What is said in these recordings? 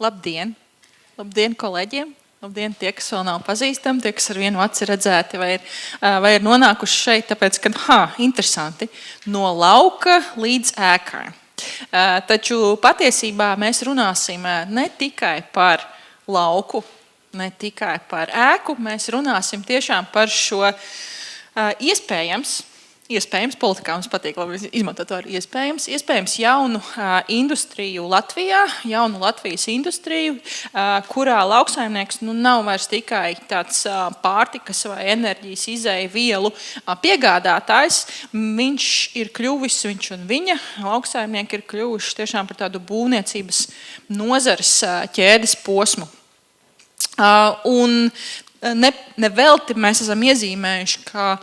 Labdien! Labdien kolēģiem! Labdien tie, kas vēl nav pazīstami, tie, kas ar vienu aci redzēti vai ir nonākuši šeit, tāpēc, ka, interesanti, no lauka līdz ēkai. Taču patiesībā mēs runāsim ne tikai par lauku, ne tikai par ēku, mēs runāsim tiešām par šo iespējams, politikā mums patīk labi izmantot vārdu iespējams jaunu industriju Latvijā, jaunu Latvijas industriju, kurā lauksaimnieks nav vairs tikai tāds pārtikas vai enerģijas izēja vielu piegādātājs, viņš ir kļuvis, viņš un viņa lauksaimnieki ir kļuvuši tiešām par tādu būvniecības nozares ķēdes posmu. Un nevelti mēs esam iezīmējuši, ka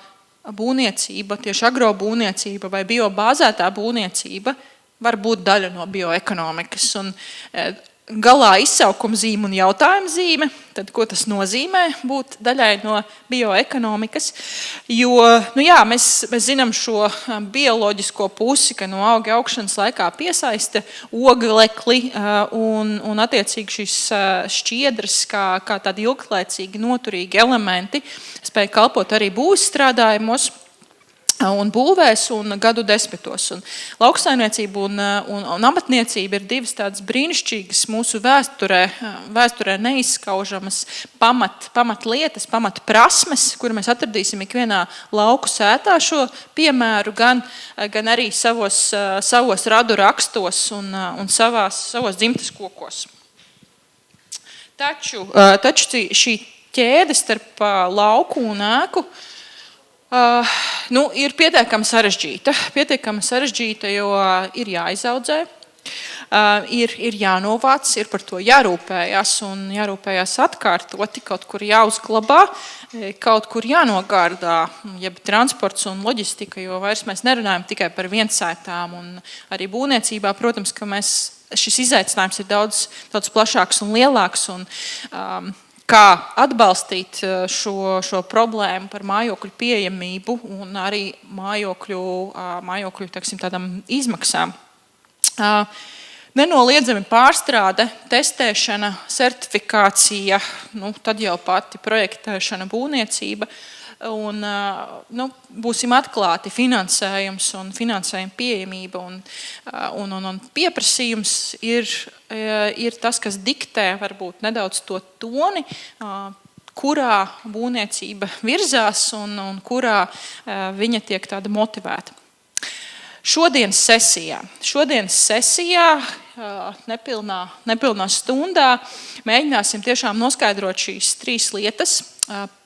būvniecība, tieši agrobūvniecība vai biobāzētā būvniecība var būt daļa no bioekonomikas. Un galā izsaukuma zīme un jautājuma zīme, tad ko tas nozīmē būt daļai no bioekonomikas? Jo, mēs zinām šo bioloģisko pusi, ka no auga augšanas laikā piesaista oglekli un attiecīgi šīs šķiedras kā tādi ilglaicīgi noturīgi elementi spēj kalpot arī būvstrādājumos un būvēs un gadu desmitos. Un lauksaimniecība un amatniecība ir divas tādas brīnišķīgas mūsu vēsturē neizskaužamas pamatlietas, pamatprasmes, kur mēs atradīsim ikvienā lauku sētā šo piemēru, gan arī savos radu rakstos un savos dzimtes kokos. Taču šī ķēde starp lauku un ēku ir pietiekami sarežģīta, jo ir jāizaudzē, ir jānovāc, ir par to jārūpējās un jārūpējās atkārtoti, kaut kur jāuzglabā, kaut kur jānogārdā, jeb transports un loģistika, jo vairs mēs nerunājam tikai par viensētām un arī būvniecībā, protams, ka šis izaicinājums ir daudz plašāks un lielāks un kā atbalstīt šo problēmu par mājokļu pieejamību un arī mājokļu tādām izmaksām. Nenoliedzami pārstrāde, testēšana, certifikācija, tad jau pati projektēšana, būvniecība un būsim atklāti finansējums un finansējuma pieejamība un pieprasījums ir tas, kas diktē varbūt nedaudz to toni, kurā būvniecība virzās un kurā viņa tiek tāda motivēta. Šodienas sesijā nepilnā stundā mēģināsim tiešām noskaidrot šīs trīs lietas,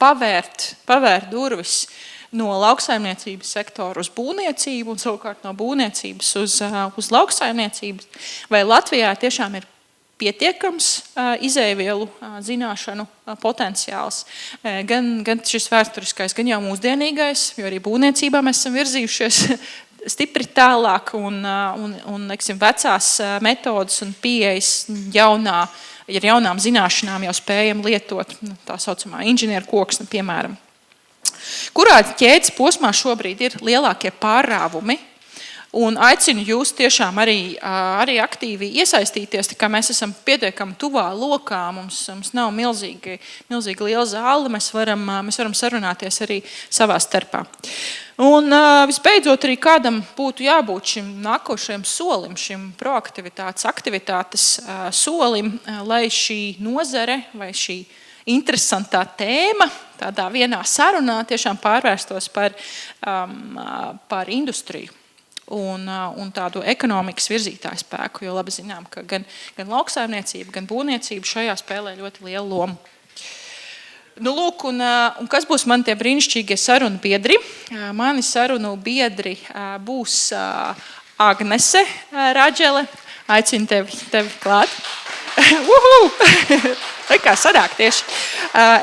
pavērt durvis no lauksaimniecības sektora uz būvniecību un savukārt no būvniecības uz lauksaimniecības, vai Latvijā tiešām ir pietiekams izēvielu zināšanu potenciāls, gan šis vēsturiskais, gan jau mūsdienīgais, jo arī būvniecībā mēs esam virzījušies stipri tālāk un vecās metodas un pieejas ar jaunām zināšanām jau spējam lietot tā saucamā inženieru koksne, piemēram. Kurā ķēdes posmā šobrīd ir lielākie pārrāvumi? Un aicinu jūs tiešām arī aktīvi iesaistīties, tā kā mēs esam pietiekami tuvā lokā, mums nav milzīgi liela zāle, mēs varam sarunāties arī savā starpā. Un visbeidzot arī kādam būtu jābūt šim nākošajam solim, šim aktivitātes solim, lai šī nozare vai šī interesantā tēma tādā vienā sarunā tiešām pārvērstos par industriju. Un tādu ekonomikas virzītāju spēku, jo labi zinām, ka gan lauksaimniecība, gan būvniecība šajā spēlē ļoti lielu lomu. Lūk, un kas būs mani tie brīnišķīgie sarunu biedri? Mani sarunu biedri būs Agnese Radžele. Aicinu tevi klāt. Kā sanāk tieši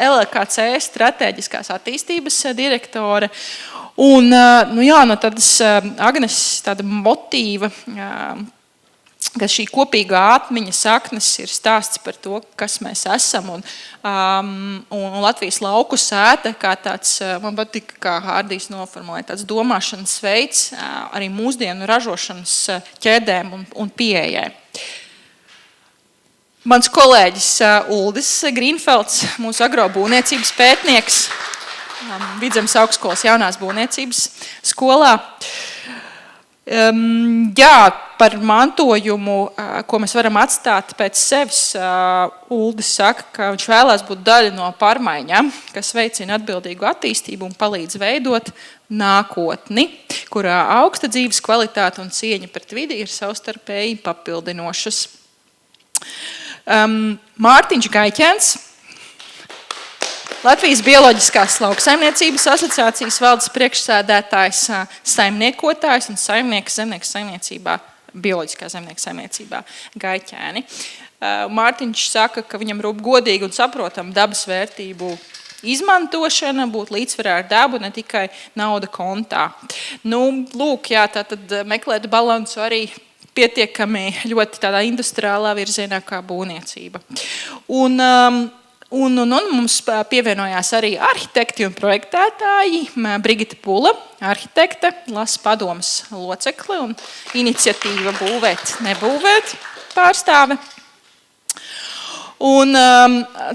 LLKC strateģiskās attīstības direktore. Un, no tādas Agneses tāda motīva, ka šī kopīgā atmiņa saknes ir stāsts par to, kas mēs esam. Un Latvijas lauku sēta, kā tāds, man patīk, kā Hārdijs noformulē, tāds domāšanas veids arī mūsdienu ražošanas ķēdēm un pieejai. Mans kolēģis Uldis Grīnfelds, mūsu agrobūvniecības pētnieks, Vidzemes augstskolas jaunās būvniecības skolā. Jā, par mantojumu, ko mēs varam atstāt pēc sevis, Uldis saka, ka viņš vēlās būt daļa no pārmaiņām, kas veicina atbildīgu attīstību un palīdz veidot nākotni, kurā augsta dzīves kvalitāte un cieņa pret vidi ir savstarpēji papildinošas. Mārtiņš Gaiķens, Latvijas bioloģiskās lauksaimniecības asociācijas valdes priekšsēdētājs, saimniekotājs un saimnieks zemnieku saimniecībā, bioloģiskā zemnieku saimniecībā Gaiķēni. Mārtiņš saka, ka viņam rūp godīgi un saprotam dabas vērtību izmantošana, būt līdzsvarā ar dabu, ne tikai nauda kontā. Lūk, jā, tātad meklēt balansu arī pietiekami ļoti tādā industriālā virzienā kā būvniecība. Un mums pievienojās arī arhitekti un projektētāji, Brigita Pula, arhitekte, Lasa padomes locekle un iniciatīva Būvēt, nebūvēt pārstāve. Un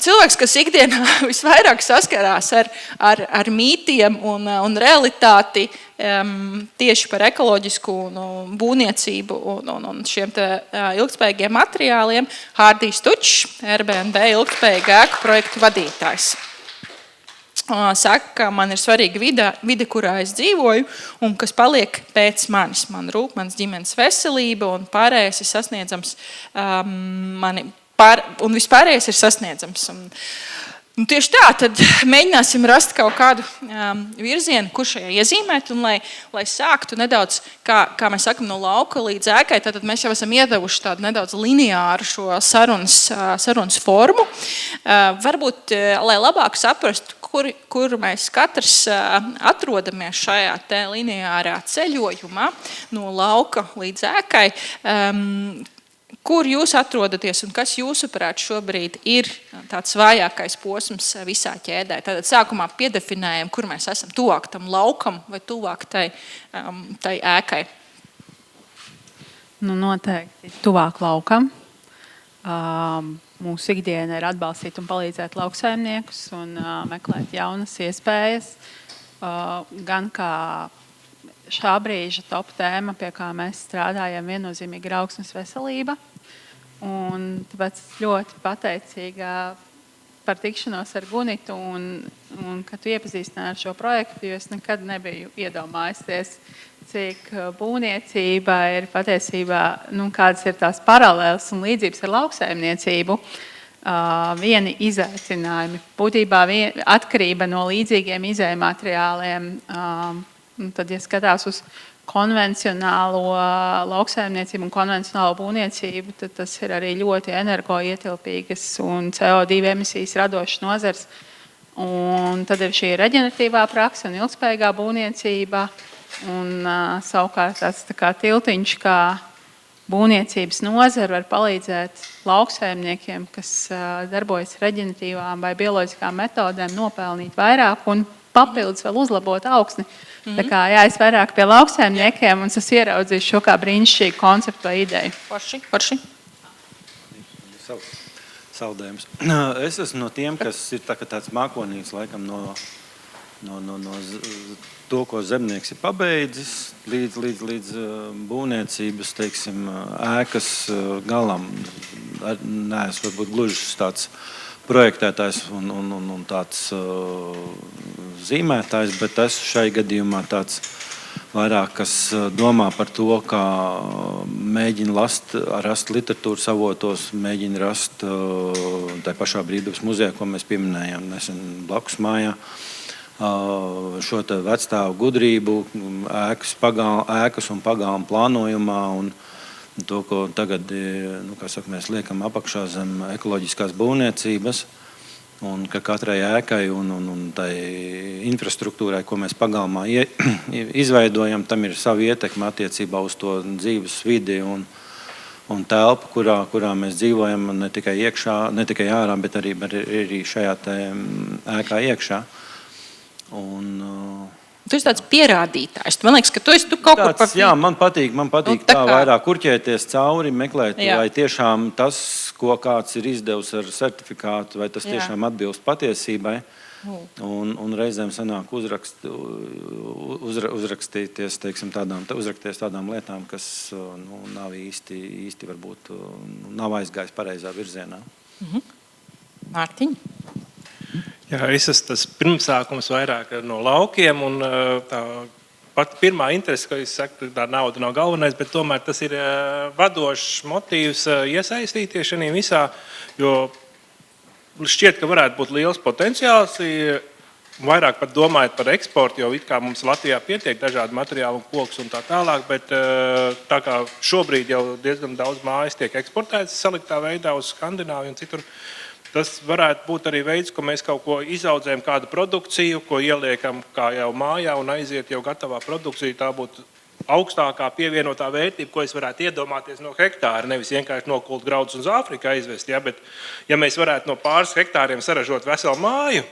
cilvēks, kas ikdienā visvairāk saskarās ar mītiem un realitāti tieši par ekoloģisku būvniecību un šiem te ilgtspējīgiem materiāliem, Hārdijs Tučs, RBNB ilgtspējīga ēku projektu vadītājs. Saka, ka man ir svarīga vide, kurā es dzīvoju un kas paliek pēc manis. Man rūp mans ģimenes veselība un pārējais ir sasniedzams un vispārējais ir sasniedzams. Un tieši tā, tad mēģināsim rast kaut kādu virzienu, kur šajā iezīmēt, un lai sāktu nedaudz, kā mēs sakam, no lauka līdz ēkai, tad mēs jau esam iedevuši tādu nedaudz lineāru šo sarunas formu. Varbūt, lai labāk saprastu, kur mēs katrs atrodamies šajā te lineārā ceļojumā no lauka līdz ēkai, kur jūs atrodaties un kas jūsuprāt šobrīd ir tāds vājākais posms visā ķēdē? Tātad sākumā piedefinējam, kur mēs esam, tuvāk tam laukam vai tuvāk tai ēkai? Noteikti tuvāk laukam. Mūsu ikdiena ir atbalstīt un palīdzēt lauksaimniekus un meklēt jaunas iespējas. Gan kā šā brīža top tēma, pie kā mēs strādājam, viennozīmīgi ir augsnes veselība. Un tāpēc ļoti pateicīga par tikšanos ar Gunitu un ka tu iepazīstināji ar šo projektu, jo es nekad nebiju iedomājusies, cik būvniecība ir patiesībā, kādas ir tās paralēlas un līdzības ar lauksaimniecību. Vieni izaicinājumi, būtībā atkarība no līdzīgiem izējmateriāliem. Tad, ja skatās uz konvencionālo lauksaimniecību un konvencionālo būvniecību, tad tas ir arī ļoti energoietilpīgas un CO2 emisijas radošas nozars. Un tad ir šī reģeneratīvā praksa un ilgspējīgā būvniecība. Un savukārt tāds tā kā tiltiņš, kā būvniecības nozara var palīdzēt lauksaimniekiem, kas darbojas reģeneratīvām vai bioloģiskām metodēm, nopelnīt vairāk un papildus vēl uzlabot augsni. Tā kā jāies vairāk pie lauksaimniekiem, un es ieraudzīju šo kā brīnišķīgu konceptu vai ideju. Forši. Saldējums. Es esmu no tiem, kas ir tāds mākonīgs, laikam, no to, ko zemnieks ir pabeidzis, līdz būvniecības, teiksim, ēkas galam. Neesmu varbūt gluži tāds projektētājs un tāds zīmētājs, bet esmu šai gadījumā tāds vairāk, kas domā par to, kā mēģina rast literatūras avotos, mēģina rast tai pašā Brīvdabas muzejā, ko mēs pieminējām nesen blakus mājā, šo te vecstāvu gudrību, ēkas un pagalmu plānojumā un to, ko tagad mēs liekam apakšā zem ekoloģiskās būvniecības, un ka katrai ēkai un tai infrastruktūrai, ko mēs pagalmā izveidojam, tam ir savi ietekme attiecībā uz to dzīves vidi un telpu, kurā mēs dzīvojam, ne tikai ārā, bet arī šajā ēkā iekšā. Un Tu esi tāds pierādītājs. Man liekas, ka tu kaut kur pa... Jā, man patīk tā vairāk kurķēties cauri, meklēt, vai tiešām tas, ko kāds ir izdevusi ar certifikātu, vai tas tiešām atbilst patiesībai. Un reizēm sanāk uzrakstīties tādām lietām, kas nav īsti varbūt nav aizgājis pareizā virzienā. Mārtiņ? Jā, es esmu tas pirmsākums vairāk no laukiem, un tā pat pirmā interese, ko es saku, tā nauda nav galvenais, bet tomēr tas ir vadošs motīvs iesaistīties šajā visā, jo šķiet, ka varētu būt liels potenciāls, vairāk pat domājot par eksportu, jo it kā mums Latvijā pietiek dažādi materiāli un koks un tā tālāk, bet tā kā šobrīd jau diezgan daudz mājas tiek eksportētas saliktā veidā uz Skandināviju un citur, tas varētu būt arī veids, ko mēs kaut ko izaudzējam, kādu produkciju, ko ieliekam kā jau mājā un aiziet jau gatavā produkcija. Tā būtu augstākā pievienotā vērtība, ko es varētu iedomāties no hektāra. Nevis vienkārši nokult graudus uz Āfriku aizvest, bet ja mēs varētu no pāris hektāriem saražot veselu māju,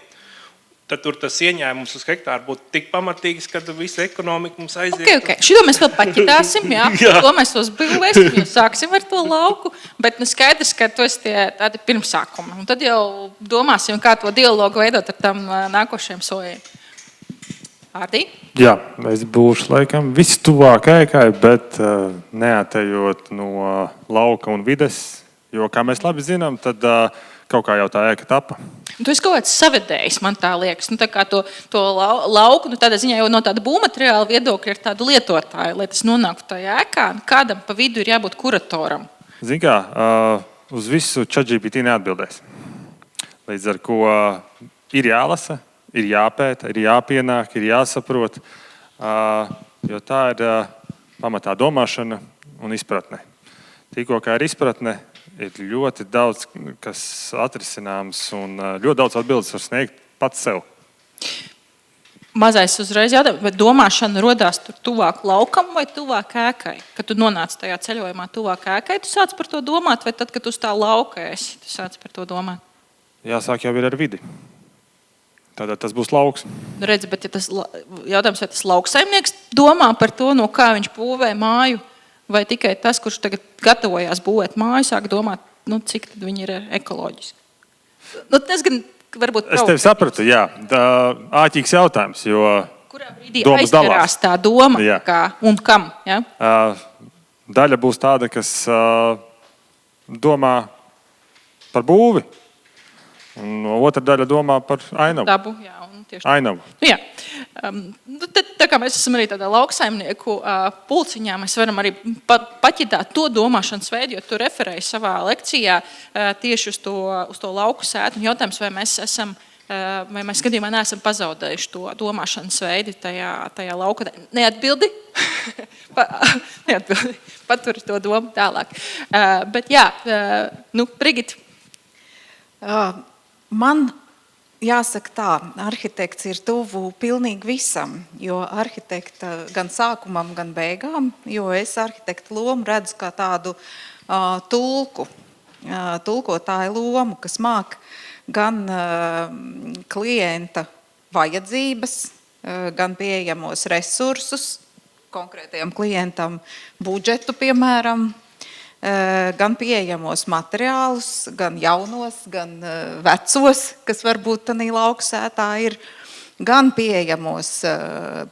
tad tur tas ieņēmums uz hektāru būtu tik pamatīgs, ka visa ekonomika mums aiziet. Okay. Šito mēs vēl paķitāsim, jā. To mēs uzbildēsim, jo sāksim ar to lauku. Bet skaidrs, ka tu esi tādi pirmsākumi. Un tad jau domāsim, kā to dialogu veidot ar tam nākošiem soļiem. Ārdi? Jā, es būšu laikam vistuvāk ēkai, bet neatejot no lauka un vides, jo, kā mēs labi zinām, tad kaut kā jau tā ēka tapa. Tu esi kaut kāds savedējs, man tā liekas. Tā kā to lauku, tādā ziņā jau no tāda būvmateriāla viedokļa ir tādu lietotāju, lai tas nonāktu tajā ēkā. Kādam pa vidu ir jābūt kuratoram? Zini kā, uz visu ChatGPT neatbildēs. Līdz ar ko ir jālasa, ir jāpēta, ir jāpienāk, ir jāsaprot, jo tā ir pamatā domāšana un izpratne. Tikko kā ir izpratne, ir ļoti daudz, kas atrisināms, un ļoti daudz atbildes var sniegt pats sev. Mazais uzreiz jautājums, bet domāšana rodās tur tuvāk laukam vai tuvāk ēkai? Kad tu nonāc tajā ceļojumā tuvāk ēkai, tu sāc par to domāt, vai tad, kad tu uz tā lauka esi, tu sāc par to domāt? Jāsāk jau ir ar vidi. Tātad tas būs lauks. Redzi, bet ja tas jautājums, vai tas lauksaimnieks domā par to, no kā viņš būvē māju, vai tikai tas, kurš tagad gatavojās būvēt māju, sāk domāt, cik tad viņi ir ekoloģiski? Tas gan varbūt es tevi sapratu, jā. Āķīgs jautājums, jo kurā brīdī aizķerās tā doma un kam? Ja? Daļa būs tāda, kas domā par būvi, un otra daļa domā par ainavu. Dabu, jā. Ainavu. Jā. Tā kā mēs esam arī tādā lauksaimnieku pulciņā, mēs varam arī paķitāt to domāšanas veidu, jo tu referēji savā lekcijā tieši uz to lauku sētu. Un jautājums, vai mēs gadījumā neesam pazaudējuši to domāšanas veidu tajā lauka. Neatbildi? Neatbildi. Paturi to domu tālāk. Bet jā, Brigita. Man jāsaka tā, arhitekts ir tuvu pilnīgi visam, jo arhitekta gan sākumam, gan beigām, jo es arhitekta lomu redzu kā tādu tulkotāju lomu, kas māk gan klienta vajadzības, gan pieejamos resursus, konkrētajam klientam budžetu, piemēram, gan pieejamos materiālus, gan jaunos, gan vecos, kas varbūt tādā lauksētā ir, gan pieejamos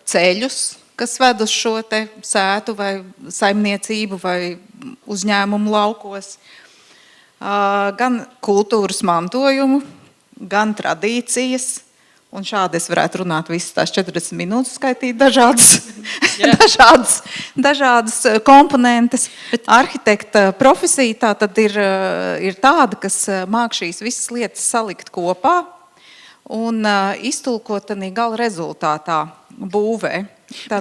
ceļus, kas ved uz šo te sētu vai saimniecību vai uzņēmumu laukos, gan kultūras mantojumu, gan tradīcijas. Un šādi es varētu runāt visas tās 40 minūtes, skaitīt dažādas komponentes. Bet arhitekta profesija tā tad ir tāda, kas māk šīs visas lietas salikt kopā un iztulkot tādā gala rezultātā būvē.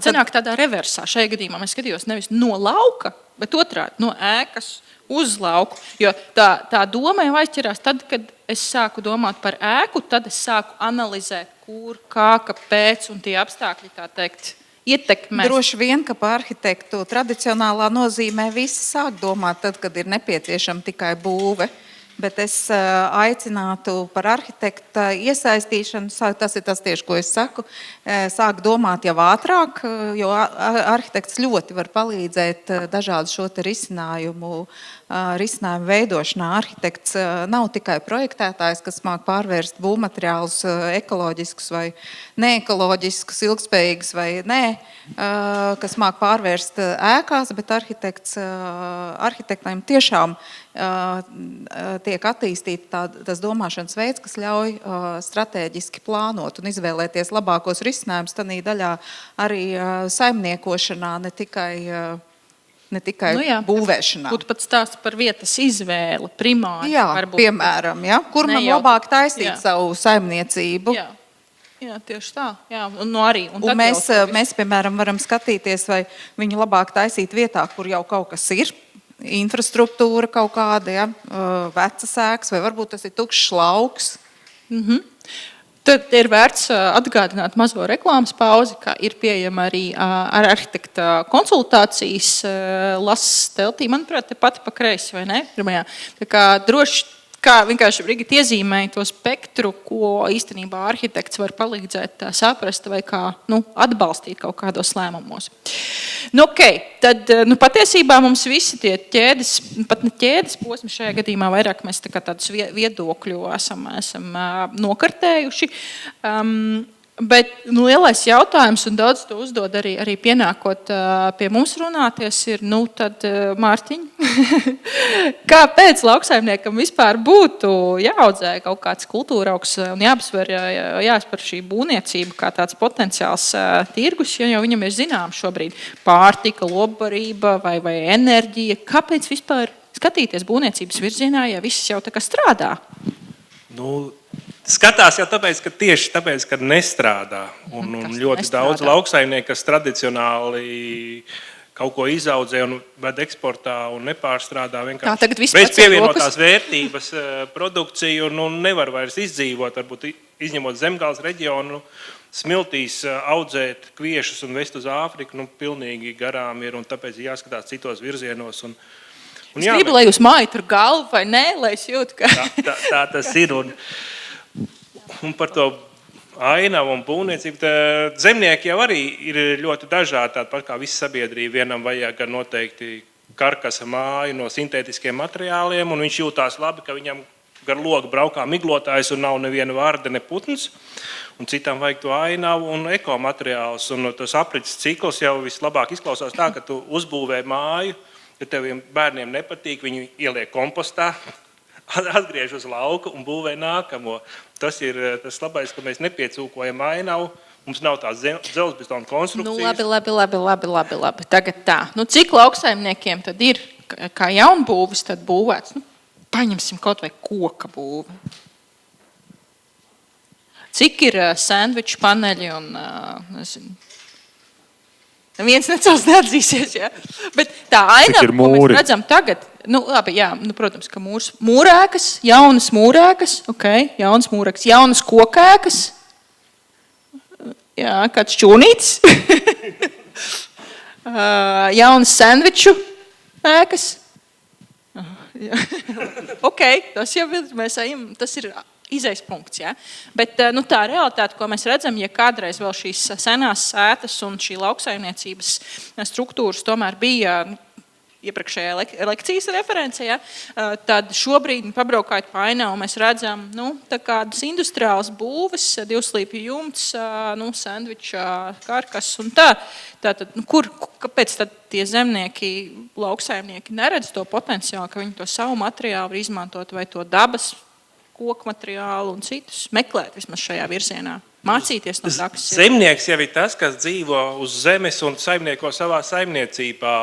Cenāk tādā reversā. Šajā gadījumā mēs skatījos nevis no lauka, bet otrādi no ēkas uz lauku. Jo tā doma jau aizķerās tad, kad es sāku domāt par ēku, tad es sāku analizēt, kur, kā, kāpēc un tie apstākļi, tā teikt, ietekmē. Droši vien, ka par arhitektu tradicionālā nozīmē visi sāk domāt tad, kad ir nepieciešama tikai būve. bet es aicinātu par arhitekta iesaistīšanu, tas ir tas tieši, ko es saku, sāk domāt jau ātrāk, jo arhitekts ļoti var palīdzēt dažādu šo te risinājumu veidošanā. Arhitekts nav tikai projektētājs, kas māk pārvērst būvmateriālus ekoloģiskus vai neekoloģiskus, ilgspējīgus vai nē, kas māk pārvērst ēkās, bet arhitektam tiešām tiek attīstīta tas domāšanas veids, kas ļauj stratēģiski plānot un izvēlēties labākos risinājumus tanī daļā arī saimniekošanā, ne tikai būvēšanā. Būtu pat stāsts par vietas izvēli, primāri. Jā, piemēram, ja? Kur man labāk taisīt savu saimniecību. Jā, tieši tā. Jā, un mēs, piemēram, varam skatīties, vai viņu labāk taisīt vietā, kur jau kaut kas ir, infrastruktūra kaut kāda, ja? Vecas ēkas, vai varbūt tas ir tukšs lauks. Tad ir vērts atgādināt mazo reklāmas pauzi, ka ir pieejama arī ar arhitekta konsultācijas lases teltī. Manuprāt, te pati pa kreisi, vai ne? Pirmajā. Tā kā droši, kā vienkārši Brigita iezīmēja to spektru, ko īstenībā arhitekts var palīdzēt saprast vai kā atbalstīt kaut kādos lēmumos. Tad patiesībā mums visi tie ķēdes, pat ne ķēdes posmi šajā gadījumā, vairāk mēs tādus viedokļu esam nokartējuši. Bet lielais jautājums, un daudz to uzdod arī pienākot pie mums runāties, ir, tad, Mārtiņ, kāpēc lauksaimniekam vispār būtu jāaudzē kaut kāds kultūraugs un jāapsver šī būvniecība kā tāds potenciāls tirgus, jo jau viņam ir zināms šobrīd pārtika, lopbarība vai enerģija. Kāpēc vispār skatīties būvniecības virzienā, ja viss jau tā kā strādā? Skatās jau tieši tāpēc, ka nestrādā. Un ļoti nestrādā. Daudz lauksaimnieku, kas tradicionāli kaut ko izaudzē un ved eksportā un nepārstrādā vienkārši bez pievienotās vērtības produkciju un nevar vairs izdzīvot, varbūt izņemot Zemgales reģionu, smiltīs audzēt kviešus un vest uz Āfriku, pilnīgi garām ir un tāpēc jāskatās citos virzienos. Es gribu, lai jūs mājat ar galvu vai nē, lai es jūtu, ka... Tā tas ir. Un par to ainavu un būvniecību. Zemnieki jau arī ir ļoti dažādi, tāpat kā visa sabiedrība. Vienam vajag noteikti karkasa māju no sintētiskiem materiāliem, un viņš jūtās labi, ka viņam gar logu braukā miglotājs un nav neviena vārda, ne putns. Un citam vajag to ainavu un ekomateriālus. Un tas aprits cikls jau vislabāk izklausās tā, ka tu uzbūvē māju, ja teviem bērniem nepatīk, viņi ieliek kompostā, atgriež uz lauku un būvē nākamo. Tas ir tas labais, ka mēs nepiecūkojam ainavu. Mums nav tās dzelzbetona konstrukcijas. Labi. Tagad tā. Cik lauksaimniekiem tad ir, kā jaunbūvis, tad būvēts? Paņemsim kaut vai koka būvi. Cik ir sandviču paneļi un, nezinu, viens necels neatzīsies, ja? Bet tā ainava, ko mēs redzam tagad, protams, ka mūrēkas, jaunas mūrēkas, jaunas mūrēkas, jaunas kokēkas, jā, kāds čūnītis, jaunas sandviču ēkas. Tas jau ir, mēs ejam, tas ir izejas punkts, ja? Bet tā realitāte, ko mēs redzam, ja kādreiz vēl šīs senās sētas un šī lauksaimniecības struktūras tomēr bija iepriekšējā lekcijas referencē, ja? Tad šobrīd, pabraukājot pa ainavu, mēs redzam kādas industriālas būves, divslīpju jumts, sandviča karkas un tā. Tātad, kāpēc tad tie zemnieki, lauksaimnieki neredz to potenciālu, ka viņi to savu materiālu var izmantot vai to dabas koku materiālu un citus meklēt vismaz šajā virzienā? Mācīties no prakses. Zemnieks jau ir tas, kas dzīvo uz zemes un saimnieko savā saimniecībā.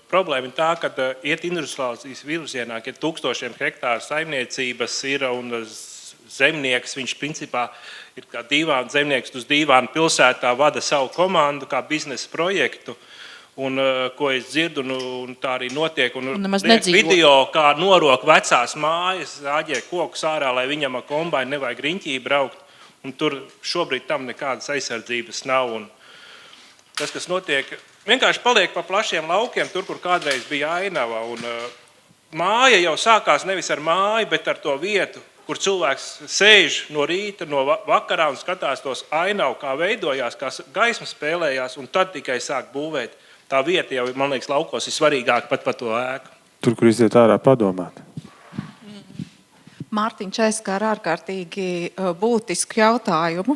Problēma ir tā, ka iet industriālās virzienā, ka ir tūkstošiem hektāru saimniecības ir un zemnieks, viņš principā ir kā dīvāns zemnieks uz dīvānu pilsētā, vada savu komandu kā biznesa projektu. Un, ko es dzirdu, un tā arī notiek. Un video, kā norok vecās mājas, āģē kokus ārā, lai viņam ar kombainu nevajag riņķī braukt. Un tur šobrīd tam nekādas aizsardzības nav. Un tas, kas notiek, vienkārši paliek pa plašiem laukiem, tur, kur kādreiz bija ainava. Un māja jau sākās nevis ar māju, bet ar to vietu, kur cilvēks sēž no rīta, no vakarā un skatās tos ainavu, kā veidojās, kā gaisma spēlējās, un tad tikai sāk būvēt. Tā vieta jau, man liekas, laukos ir svarīgāka pat par to ēku. Tur, kur iziet ārā padomāt. Mārtiņš aizskāra ārkārtīgi būtisku jautājumu.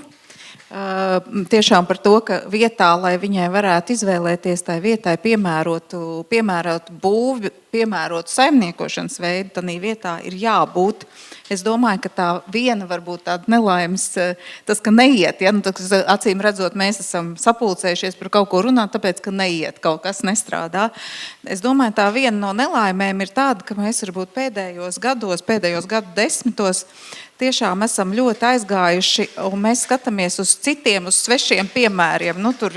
Tiešām par to, ka vietā, lai viņai varētu izvēlēties tai vietai piemērotu būvi, piemērotu saimniekošanas veidu, tad vietā ir jābūt. Es domāju, ka tā viena varbūt tāda nelaimes, tas, ka neiet, ja, acīm redzot, mēs esam sapulcējušies par kaut ko runāt, tāpēc, ka neiet, kaut kas nestrādā. Es domāju, tā viena no nelaimēm ir tāda, ka mēs varbūt pēdējos gadu desmitos tiešām esam ļoti aizgājuši, un mēs skatāmies uz citiem, uz svešiem piemēriem. Nu, tur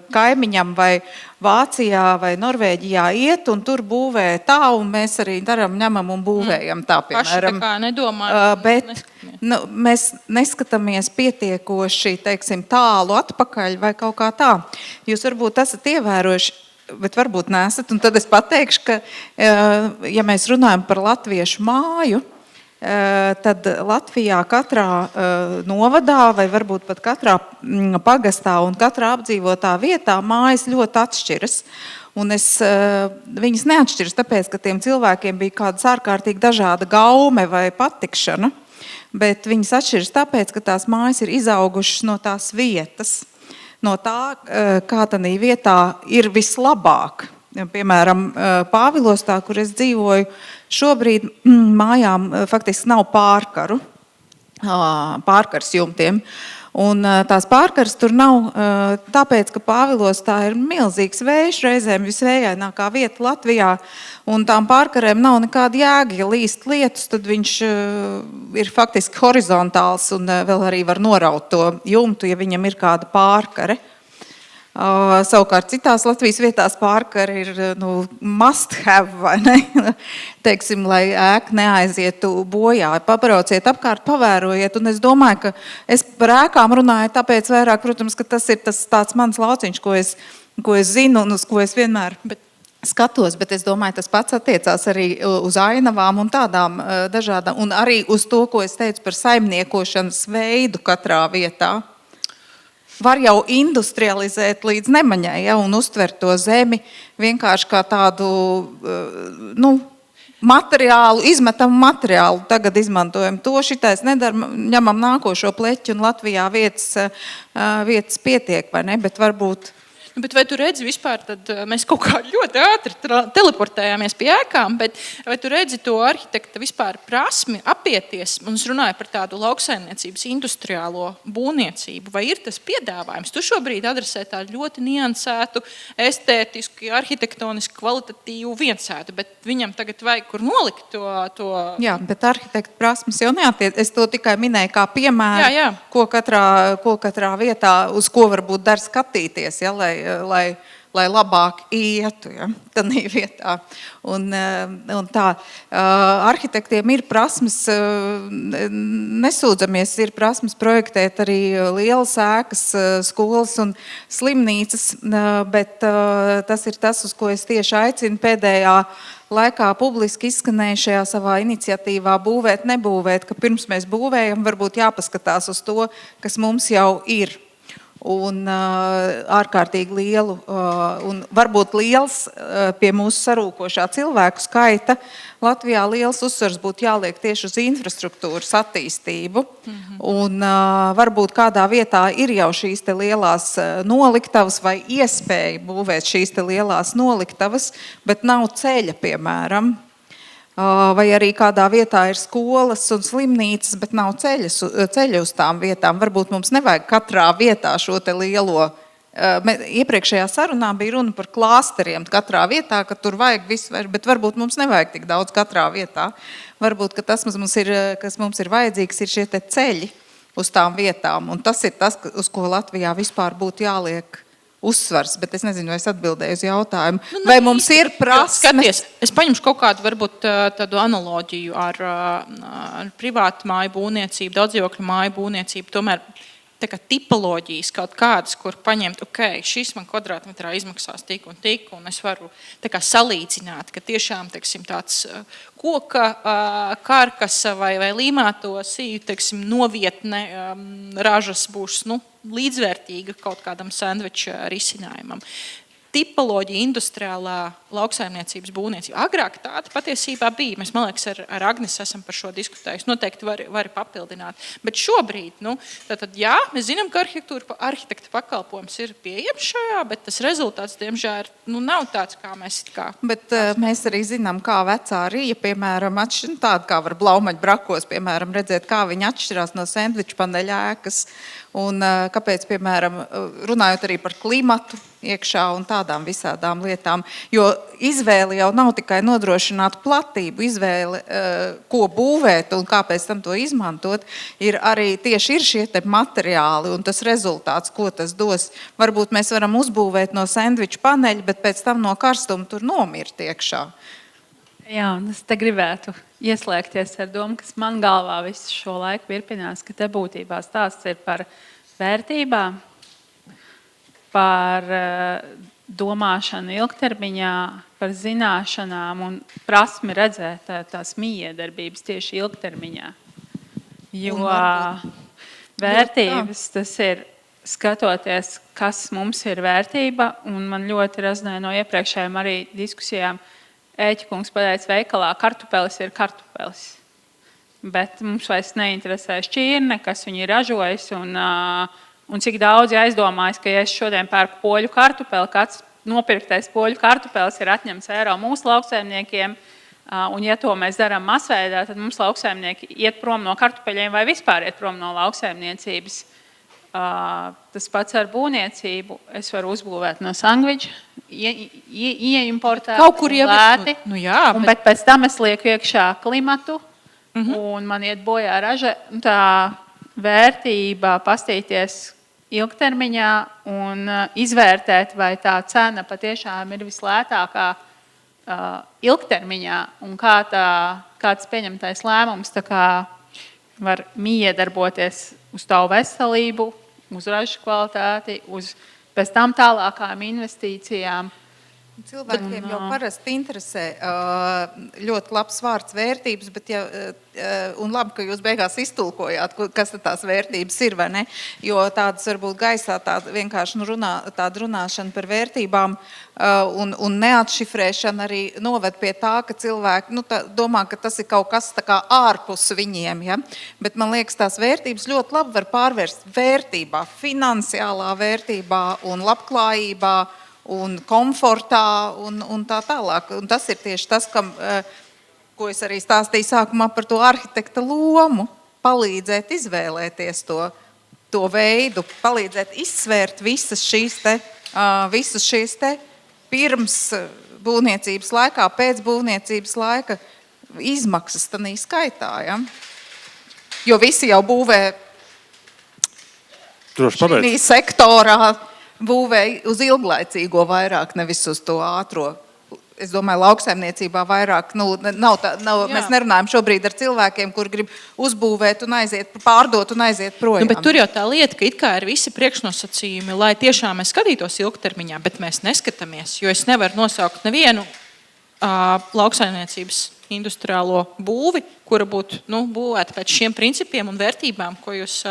kaimiņam vai Vācijā vai Norvēģijā iet, un tur būvē tā, un mēs arī ņemam un būvējam tā, piemēram. Paši tā kā nedomājam. Bet mēs neskatāmies pietiekoši, teiksim, tālu atpakaļ vai kaut kā tā. Jūs varbūt esat ievērojuši, bet varbūt nesat, un tad es pateikšu, ka, ja mēs runājam par latviešu māju, tad Latvijā katrā novadā vai varbūt pat katrā pagastā un katrā apdzīvotā vietā mājas ļoti atšķiras. Un viņas neatšķiras tāpēc, ka tiem cilvēkiem bija kādas ārkārtīgi dažāda gaume vai patikšana, bet viņas atšķiras tāpēc, ka tās mājas ir izaugušas no tās vietas, no tā, kā tādā vietā ir vislabāk. Piemēram, Pāvilostā, kur es dzīvoju, šobrīd mājām faktiski nav pārkars jumtiem. Un tās pārkars tur nav tāpēc, ka Pāvilostā ir milzīgs vējš, reizēm visvējainākā vieta Latvijā, un tām pārkarēm nav nekāda jēga. Ja līst lietus, tad viņš ir faktiski horizontāls un vēl arī var noraut to jumtu, ja viņam ir kāda pārkare. Savukārt citās Latvijas vietās pārkari ir must have, vai ne? Teiksim, lai ēka neaizietu bojā. Pabrauciet apkārt, pavērojiet, un es domāju, ka es par ēkām runāju tāpēc vairāk, protams, ka tas ir tāds mans lauciņš, ko es zinu un uz ko es vienmēr skatos, bet es domāju, tas pats attiecās arī uz ainavām un tādām dažādām, un arī uz to, ko es teicu par saimniekošanas veidu katrā vietā. Var jau industrializēt līdz nemaņai, ja, un uztvert to zemi vienkārši kā tādu materiālu, izmetamu materiālu. Tagad izmantojam to, šitais nedara, ņemam nākošo pleķi, un Latvijā vietas pietiek, vai ne, bet varbūt... Bet vai tu redzi vispār, tad mēs kaut kā ļoti ātri teleportējāmies pie ēkām, bet vai tu redzi to arhitekta vispār prasmi apieties, un es runāju par tādu lauksaimniecības industriālo būvniecību, vai ir tas piedāvājums? Tu šobrīd adresē tādu ļoti niansētu, estētisku, arhitektoniski kvalitatīvu viensētu, bet viņam tagad vajag kur nolikt to... Jā, bet arhitekta prasmes jau neatiec. Es to tikai minēju kā piemēru, Jā. Ko katrā vietā, uz ko varbūt dar skatīties, ja, lai labāk ietu, ja, tādā vietā. Un tā, arhitektiem ir prasmes, nesūdzamies, ir prasmes projektēt arī lielas ēkas, skolas un slimnīcas, bet tas ir tas, uz ko es tieši aicinu pēdējā laikā publiski izskanējušajā savā iniciatīvā būvēt, nebūvēt, ka pirms mēs būvējam, varbūt jāpaskatās uz to, kas mums jau ir. Un ārkārtīgi lielu, un varbūt liels pie mūsu sarūkošā cilvēku skaita, Latvijā liels uzsvars būtu jāliek tieši uz infrastruktūras attīstību. Un varbūt kādā vietā ir jau šīs te lielās noliktavas vai iespēja būvēt šīs te lielās noliktavas, bet nav ceļa, piemēram. Vai arī kādā vietā ir skolas un slimnīcas, bet nav ceļa uz tām vietām. Varbūt mums nevajag katrā vietā šo te lielo. Iepriekšējā sarunā bija runa par klāsteriem katrā vietā, ka tur vajag visu, bet varbūt mums nevajag tik daudz katrā vietā. Varbūt, ka tas, kas mums ir vajadzīgs, ir šie te ceļi uz tām vietām. Un tas ir tas, uz ko Latvijā vispār būtu jāliek uzsvars, bet es nezinu, vai es atbildēju uz jautājumu. Vai mums ir prasmes? Skaties, es paņemšu kaut kādu varbūt tādu analoģiju ar privātu māju būvniecību, daudzdzīvokļu māju būvniecību. Tomēr tā kā tipoloģijas kaut kādas, kur paņemt, šis man kvadrātmetrā izmaksās tik, un es varu tā kā salīdzināt, ka tiešām, teiksim, tāds koka karkasa vai līmēto sīju, teiksim, novietne ražas būs, līdzvērtīga kaut kādam sandviča risinājumam. Tipoloģija, industriālā lauksaimniecības būvniecība. Agrāk tāda patiesībā bija. Mēs, man liekas, ar Agnes esam par šo diskutējuši. Noteikti var papildināt. Bet šobrīd, tātad, jā, mēs zinām, ka arhitekta pakalpojums ir pieejams šajā, bet tas rezultāts, diemžēl, nav tāds, kā mēs it kā. Bet mēs arī zinām, kā vecā Rija, piemēram, tāda kā var Blaumaņu brakos, piemēram, redzēt, kā viņi atšķirās no sendviču paneļa ēkas. Un kāpēc, piemēram, runājot arī par klimatu iekšā un tādām visādām lietām, jo izvēle jau nav tikai nodrošināt platību, izvēle, ko būvēt un kāpēc tam to izmantot, ir arī tieši šie te materiāli un tas rezultāts, ko tas dos. Varbūt mēs varam uzbūvēt no sendviču paneļa, bet pēc tam no karstuma tur nomirt iekšā. Jā, un es te gribētu ieslēgties ar domu, kas man galvā visu šo laiku virpinās, ka te būtībā stāsts ir par vērtībām, par domāšanu ilgtermiņā, par zināšanām un prasmi redzēt tās mijiedarbības tieši ilgtermiņā. Jo vērtības tas ir skatoties, kas mums ir vērtība, un man ļoti rezonē no iepriekšējām arī diskusijām. Ēķikungs pateica, veikalā kartupelis ir kartupelis. Bet mums vairs neinteresē šķirne, kas viņi ir ražojis, un cik daudzi aizdomājas, ka ja es šodien pērku poļu kartupeli, kāds nopirktais poļu kartupelis ir atņemts eiro mūsu lauksaimniekiem, un ja to mēs darām masveidā, tad mums lauksaimnieki iet prom no kartupeļiem vai vispār iet prom no lauksaimniecības. Tas pats ar būvniecību. Es varu uzbūvēt no sandviča, ieimportēt kaut kur lēti, bet pēc tam es lieku iekšā klimatu, un man iet bojā raža. Tā vērtība pastīties ilgtermiņā un izvērtēt, vai tā cena patiešām ir vislētākā ilgtermiņā, un kāds pieņemtais lēmums tā kā var miedarboties uz tavu veselību, uz ražu kvalitāti, uz pēc tam tālākām investīcijām. Cilvēkiem jau parasti interesē ļoti labs vārds vērtības, bet un labi, ka jūs beigās iztulkojāt, kas tās vērtības ir, vai ne? Jo tādas varbūt gaisā tāda vienkārši tāda runāšana par vērtībām un neatšifrēšana arī noved pie tā, ka cilvēki domā, ka tas ir kaut kas tā kā ārpus viņiem. Ja? Bet man liekas, tās vērtības ļoti labi var pārvērst vērtībā, finansiālā vērtībā un labklājībā, un komfortā un tā tālāk. Un tas ir tieši tas, ko es arī stāstīju sākumā par to arhitekta lomu, palīdzēt izvēlēties to veidu, palīdzēt izsvērt visas šīs te pirms būvniecības laikā, pēc būvniecības laika izmaksas tanī skaitā. Ja? Jo visi jau būvē šī sektorā, būvēja uz ilglaicīgo vairāk, nevis uz to ātro. Es domāju, lauksaimniecībā vairāk. Mēs nerunājam šobrīd ar cilvēkiem, kur grib uzbūvēt un pārdot un aiziet projām. Bet tur jau tā lieta, ka it kā ir visi priekšnosacījumi, lai tiešām mēs skatītos ilgtermiņā, bet mēs neskatāmies, jo es nevaru nosaukt nevienu lauksaimniecības industriālo būvi, kura būtu būvēta pēc šiem principiem un vērtībām, ko jūs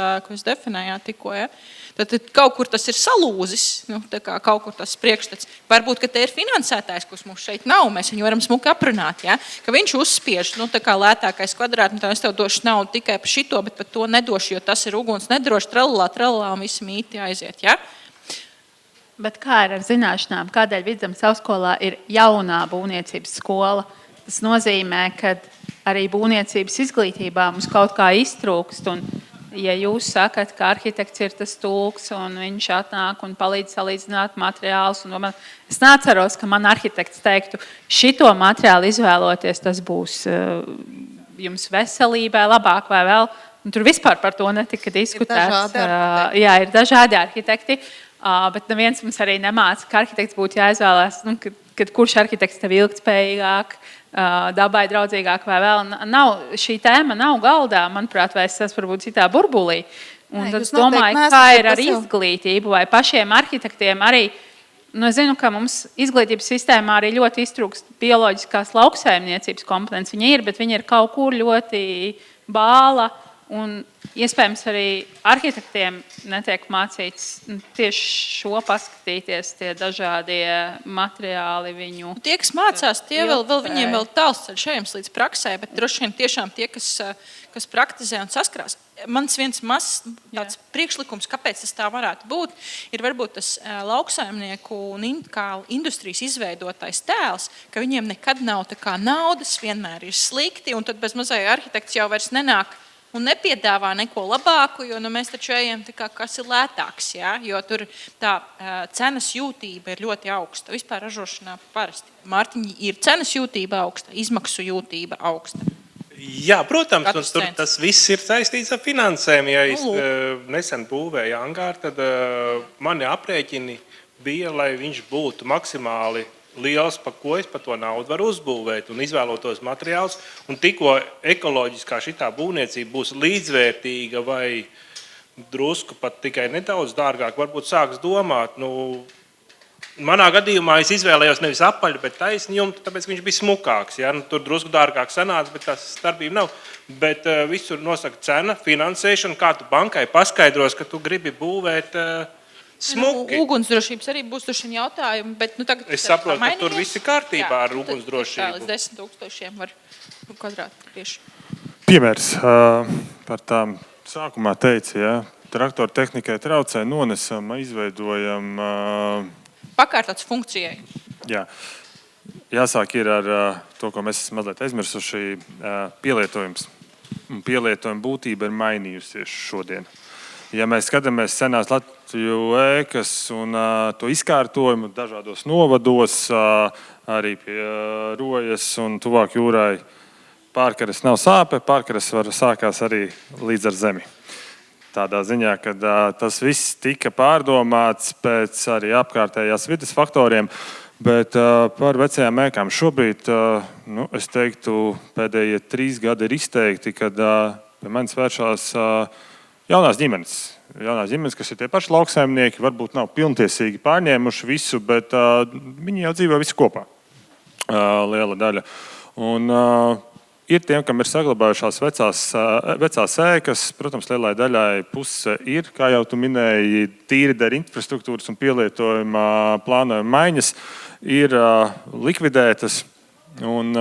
definējāt tikko. Ja? Tad kaut kur tas ir salūzis, kaut kur tas priekšstats. Varbūt, ka te ir finansētājs, kurš mums šeit nav, mēs viņu varam smuki aprunāt, ja? Ka viņš uzspiež, tā kā lētākais kvadrātmetrā, es tev došu naudu tikai par šito, bet par to nedošu, jo tas ir uguns nedroši, trallalā, un visi mīti aiziet, ja? Bet kā ir ar zināšanām? Kādēļ Vidzemes augstskolā ir jaunā būvniecības skola? Tas nozīmē, ka arī būvniecības izglītībā mums kaut kā iztrūkst. Un, ja jūs sakat, ka arhitekts ir tas tulks un viņš atnāk un palīdz salīdzināt materiālus, es neatceros, ka man arhitekts teiktu, šito materiālu izvēloties, tas būs jums veselībai labāk vai vēl. Un tur vispār par to netika diskutēts. Ir dažādi arhitekti. Bet neviens mums arī nemāca, ka arhitekts būtu jāizvēlās, kad kurš arhitekts tev ilgtspējīgāk, dabai draudzīgāk vai vēl. Šī tēma nav galdā, manuprāt, vai es esmu varbūt citā burbulī, Un Nē, tad jūs es domāju, noteikti kā neesat ir ar tas jau. izglītību vai pašiem arhitektiem arī. Nu, es zinu, ka mums izglītības sistēmā arī ļoti iztrūkst bioloģiskās lauksaimniecības kompetences. Viņa ir, bet viņa ir kaut kur ļoti bāla. Un iespējams arī arhitektiem netiek mācīts tieši šo paskatīties, tie dažādie materiāli viņu. Tie, kas mācās, tie vēl viņiem vēl tāls ceļš ejams līdz praksē, bet droši vien tiešām tie, kas praktizē un saskarās. Mans viens mazs tāds priekšlikums, kāpēc tas tā varētu būt, ir varbūt tas lauksaimnieku un kā industrijas izveidotais tēls, ka viņiem nekad nav tā kā naudas, vienmēr ir slikti, un tad bez mazai arhitekts jau vairs nenāk un nepiedāvā neko labāku, jo mēs taču ejam, kā, kas ir lētāks. Ja? Jo tur tā cenas jūtība ir ļoti augsta. Vispār ražošanā parasti. Mārtiņi, ir cenas jūtība augsta, izmaksu jūtība augsta. Jā, protams, Katrs tur cents. tas viss ir saistīts ar finansēm. Ja es nesen būvēju angāru, tad mani aprēķini bija, lai viņš būtu maksimāli liels, par ko es par to naudu varu uzbūvēt un izvēlotos materiālus. Un tikko ekoloģiskā šitā būvniecība būs līdzvērtīga vai drusku pat tikai nedaudz dārgāk, varbūt sāks domāt. Manā gadījumā es izvēlējos nevis apaļu, bet taisnu jumtu, tāpēc viņš bija smukāks. Ja? Tur drusku dārgāk sanāca, bet tās starpība nav. Bet visur nosaka cena, finansēšana, kā tu bankai paskaidros, ka tu gribi būvēt smuki. Ugunsdrošības arī būs jautājumi, bet tagad Es saprotu, ka tur viss ir kārtībā ar ugunsdrošību. Līdz 10,000 var kvadrātmetru. Piemērs par tām sākumā teica, ja, traktoru tehnikai traucē, nonesam, izveidojam. Pakārtots funkcijai. Jā. Jāsāk ir ar to, ko mēs esam mazliet aizmirsuši, pielietojums. Pielietojuma būtība ir mainījusies šodien. Ja mēs skatāmies senās Latviju ēkas un to izkārtojumu dažādos novados, arī pie Rojas un tuvāk jūrai, pārkaras nav sāpe, pārkaras var sākās arī līdz ar zemi. Tādā ziņā, ka tas viss tika pārdomāts pēc arī apkārtējās vides faktoriem, bet par vecajām ēkām šobrīd, es teiktu, pēdējie 3 gadi ir izteikti, kad pie manis vēršās jaunās ģimenes, kas ir tie paši lauksaimnieki, varbūt nav pilntiesīgi pārņēmuši visu, bet viņi jau dzīvo visi kopā, liela daļa. Un ir tiem, kam ir saglabājušās vecās ēkas, protams, lielai daļai puse ir, kā jau tu minēji, tīri dēļ infrastruktūras un pielietojuma plānojuma maiņas, ir likvidētas. Un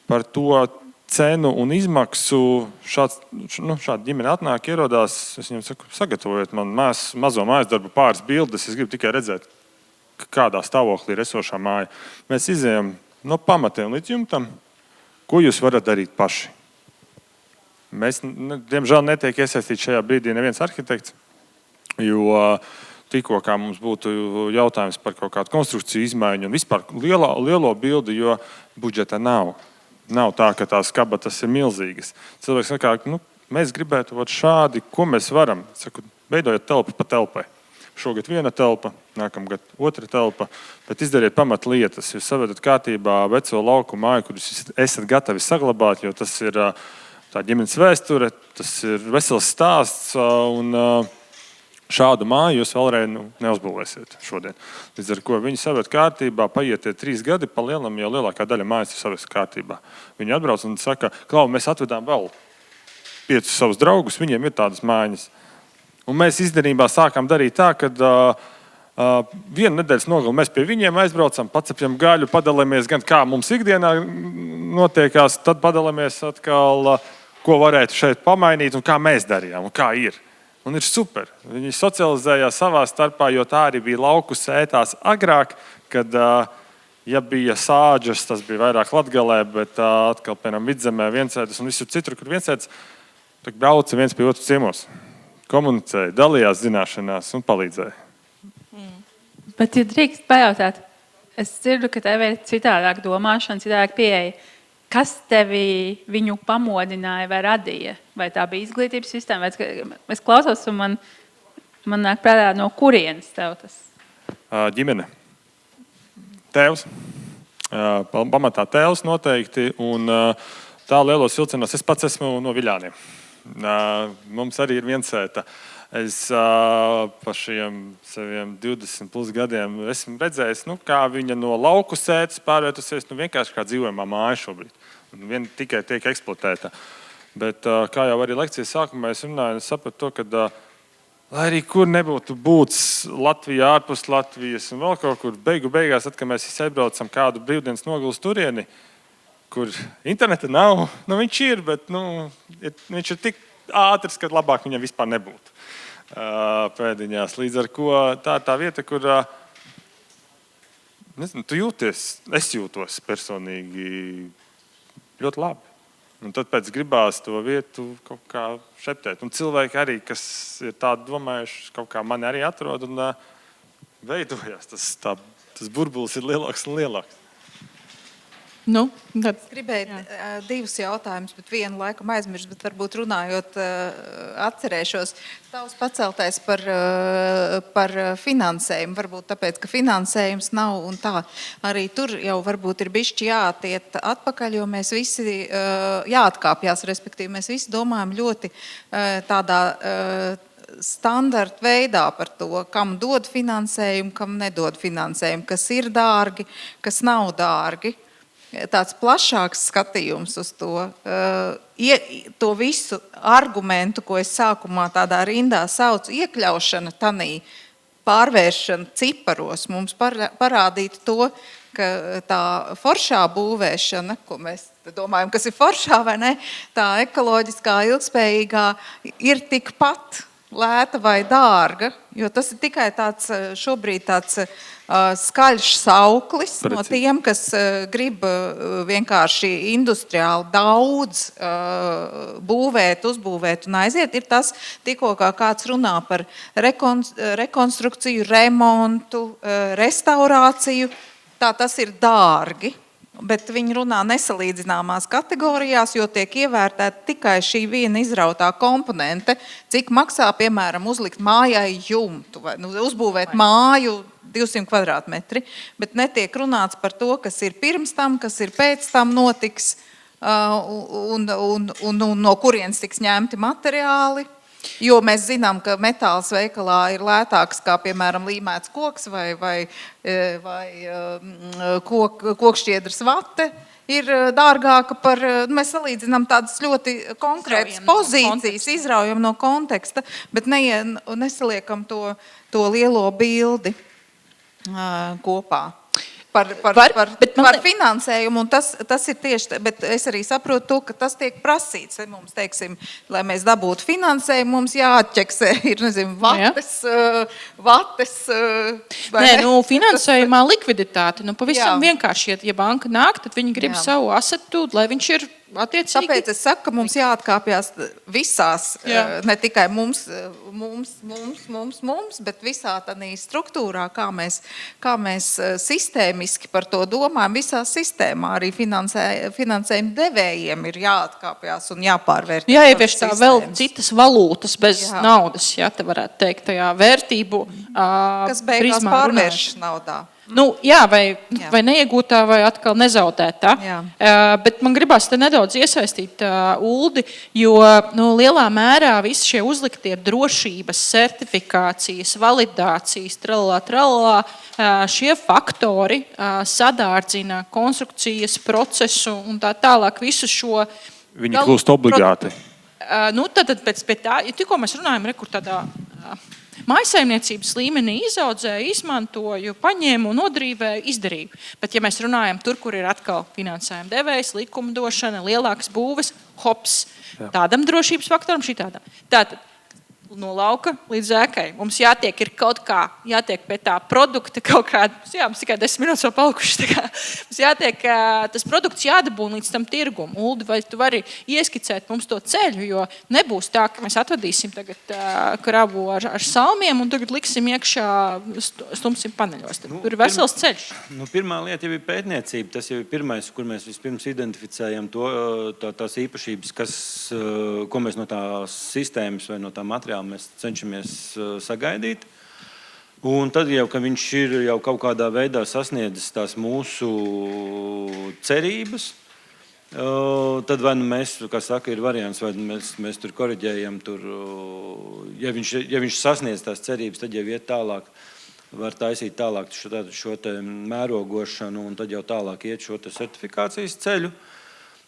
par to cenu un izmaksu šāda ģimene atnāk, ierodās, es viņam saku, sagatavojiet man mazo mājas darbu pāris bildes, es gribu tikai redzēt, kādā stāvoklī ir esošā māja. Mēs izejam no pamatiem līdz jumtam, ko jūs varat darīt paši. Mēs, diemžēl, netiek iesaistīti šajā brīdī neviens arhitekts, jo tikko kā mums būtu jautājums par kaut kādu konstrukciju izmaiņu un vispār lielo bildi, jo budžeta nav. Nav tā, ka tās kabatas ir milzīgas. Cilvēks saka, mēs gribētu šādi, ko mēs varam. Saku, veidojot telpu pa telpai. Šogad viena telpa, nākamgad otra telpa, bet izdariet pamat lietas. Jūs savedat kārtībā veco lauku māju, kur jūs esat gatavi saglabāt, jo tas ir tā ģimenes vēsture, tas ir vesels stāsts un šādu māju jūs vēlreiz neuzbūvēsiet šodien. Līdz ar ko viņi savet kārtībā, paietiet 3 gadi, pa lielam jau lielākā daļa mājas ir savest kārtībā. Viņi atbrauc un saka, Klau, mēs atvedām vēl 5 savus draugus, viņiem ir tādas mājas. Un mēs izdarībā sākām darīt tā, ka vienu nedēļas nogali mēs pie viņiem aizbraucam, pacepjam gaļu, padalāmies gan kā mums ikdienā notiekās, tad padalāmies atkal, ko varētu šeit pamainīt un kā mēs darījām un kā ir. Un ir super. Viņi socializējās savā starpā, jo tā arī bija lauku sētās agrāk, kad, ja bija sāģes, tas bija vairāk Latgalē, bet atkal, piemēram, Vidzemē viensētas un visur citur, kur viensētas, tad brauca viens pie otru ciemos. Komunicēja, dalījās zināšanās un palīdzēja. Bet, ja drīkst pajautāt, es dzirdu, ka tev ir citādāk domāšana, citādāk pieeja. Kas tevi viņu pamodināja vai radīja? Vai tā bija izglītības sistēma? Es klausos, un man nāk prātā, no kurienes tev tas? Ģimene. Tēvs. Pamatā tēvs noteikti. Un tā lielos vilcienos es pats esmu no Viļāniem. Mums arī ir viensēta. Es pa šiem saviem 20 plus gadiem esmu redzējis, kā viņa no lauku sētas pārvērtusies vienkārši kā dzīvojamā māja šobrīd. Vien tikai tiek eksploatēta. Bet, kā jau arī lekcijas sākumā es runāju, es sapratu to, ka, lai arī kur nebūtu būts Latvijā, ārpus Latvijas un vēl kaut kur, beigās, tad, kad mēs aizbraucam kādu brīvdienas nogulus turieni, kur interneta nav, viņš ir, bet viņš ir tik ātrs, ka labāk viņam vispār nebūtu pēdiņās. Līdz ar ko tā ir tā vieta, kur tu jūties, es jūtos personīgi ļoti labi. Un tad pēc gribās to vietu kaut kā šeptēt. Un cilvēki arī, kas ir tādi domājuši, kaut kā mani arī atrod un veidojās. Tas burbulis ir lielāks un lielāks. Tad... Es gribēju divus jautājumus, bet vienu laikam aizmirst, bet varbūt runājot atcerēšos. Tavs paceltais par finansējumu, varbūt tāpēc, ka finansējums nav un tā. Arī tur jau varbūt ir bišķi jātiet atpakaļ, jo mēs visi jāatkāpjās, respektīvi mēs visi domājam ļoti tādā standarta veidā par to, kam dod finansējumu, kam nedod finansējumu, kas ir dārgi, kas nav dārgi. Tāds plašāks skatījums uz to. To visu argumentu, ko es sākumā tādā rindā saucu, iekļaušana tanī, pārvēršana ciparos, mums parādītu to, ka tā foršā būvēšana, ko mēs domājam, kas ir foršā vai ne, tā ekoloģiskā, ilgspējīgā, ir tikpat lēta vai dārga, jo tas ir tikai tāds šobrīd tāds skaļš sauklis no tiem, kas grib vienkārši industriāli daudz būvēt, uzbūvēt un aiziet. Ir tas, tikko kā kāds runā par rekonstrukciju, remontu, restaurāciju, tas ir dārgi. Bet viņi runā nesalīdzināmās kategorijās, jo tiek ievērtēta tikai šī viena izrautā komponente, cik maksā, piemēram, uzlikt mājai jumtu vai uzbūvēt māju 200 kvadrātmetri, bet netiek runāts par to, kas ir pirms tam, kas ir pēc tam notiks un no kurienes tiks ņemti materiāli. Jo mēs zinām, ka metāls veikalā ir lētāks kā, piemēram, līmēts koks vai kokšķiedras vate ir dārgāka par, mēs salīdzinām tādas ļoti konkrētas pozīcijas, izraujam no konteksta, bet nesaliekam to lielo bildi kopā. Par finansējumu, un tas ir tieši, bet es arī saprotu to, ka tas tiek prasīts. Mums, teiksim, lai mēs dabūtu finansējumu, mums jāatķeksē, ir, nezinu, vates. Finansējumā likviditāte, pavisam vienkārši, ja banka nāk, tad viņi grib savu asetu, lai viņš ir attiecīgi. Tāpēc es saku, ka mums jāatkāpjas visās, ne tikai mums, bet visā tādā struktūrā, kā mēs sistēmiski par to domājam, visā sistēmā arī finansējuma devējiem ir jāatkāpjas un jāpārvērt. Jāievieš tā vēl citas valūtas bez naudas, te varētu teikt, tajā vērtību. Kas beigās pārvērš naudā. Vai neiegūtā, vai atkal nezaudētā. Bet man gribās te nedaudz iesaistīt Uldi, jo lielā mērā visi šie uzliktie drošības, certifikācijas, validācijas, tralala, šie faktori sadārdzina konstrukcijas procesu un tā tālāk visu šo. Viņi kļūst obligāti. Tad pēc tā, tikko mēs runājam, kur tādā mājsaimniecības līmenī izaudzēju, izmantoju, paņēmu, nodrīvēju, izdarīju. Bet ja mēs runājam tur, kur ir atkal finansējuma devējs, likumdošana, lielākas būves, hops, tādam drošības faktoram, šitādam. Tātad no lauka līdz ēkai. Mums jātiek pie tā produkta kaut kāda, mums tikai 10 minūtes vēl palikuši. Mums jātiek, tas produkts jādabūna līdz tam tirgumu. Uldi, vai tu vari ieskicēt mums to ceļu, jo nebūs tā, ka mēs atvadīsim tagad kravu ar salmiem un tagad liksim iekšā, stumsim paneļos. Tur ir vesels ceļš. Pirmā lieta jau ir pētniecība. Tas jau ir pirmais, kur mēs vispirms identificējam tās īpašības, ko mēs no tās sistēmas vai no tā materiāla mēs cenšamies sagaidīt. Un tad jau, ka viņš ir jau kaut kādā veidā sasniedzis tās mūsu cerības, Tad vai nu mēs, kā saka, ir variants, vai mēs tur koriģējam, ja viņš sasniedz tās cerības, tad jau iet tālāk, var taisīt tālāk šo te mērogošanu un tad jau tālāk iet šo te certifikācijas ceļu.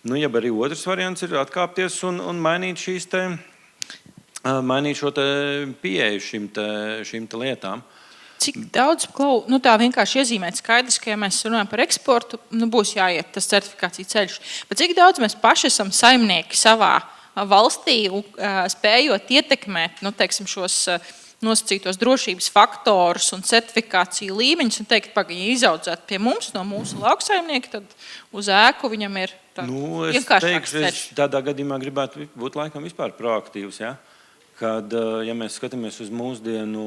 Nu, ja arī otrs variants ir atkāpties un mainīt mainīt šo te pieeju šīm te lietām. Cik daudz, nu tā vienkārši iezīmēt skaidrs, ka ja mēs runājam par eksportu, nu būs jāiet tas certifikācija ceļš. Bet cik daudz mēs paši esam saimnieki savā valstī, spējot ietekmēt, nu teiksim, šos nosacītos drošības faktorus un certifikāciju līmeņus un teikt, ja izaudzēt pie mums no mūsu lauksaimnieki, tad uz ēku viņam ir vienkāršāks ceļš. Es tādā gadījumā gribētu būt laikam vispār proaktīvs, ja? Kad, ja mēs skatāmies uz mūsdienu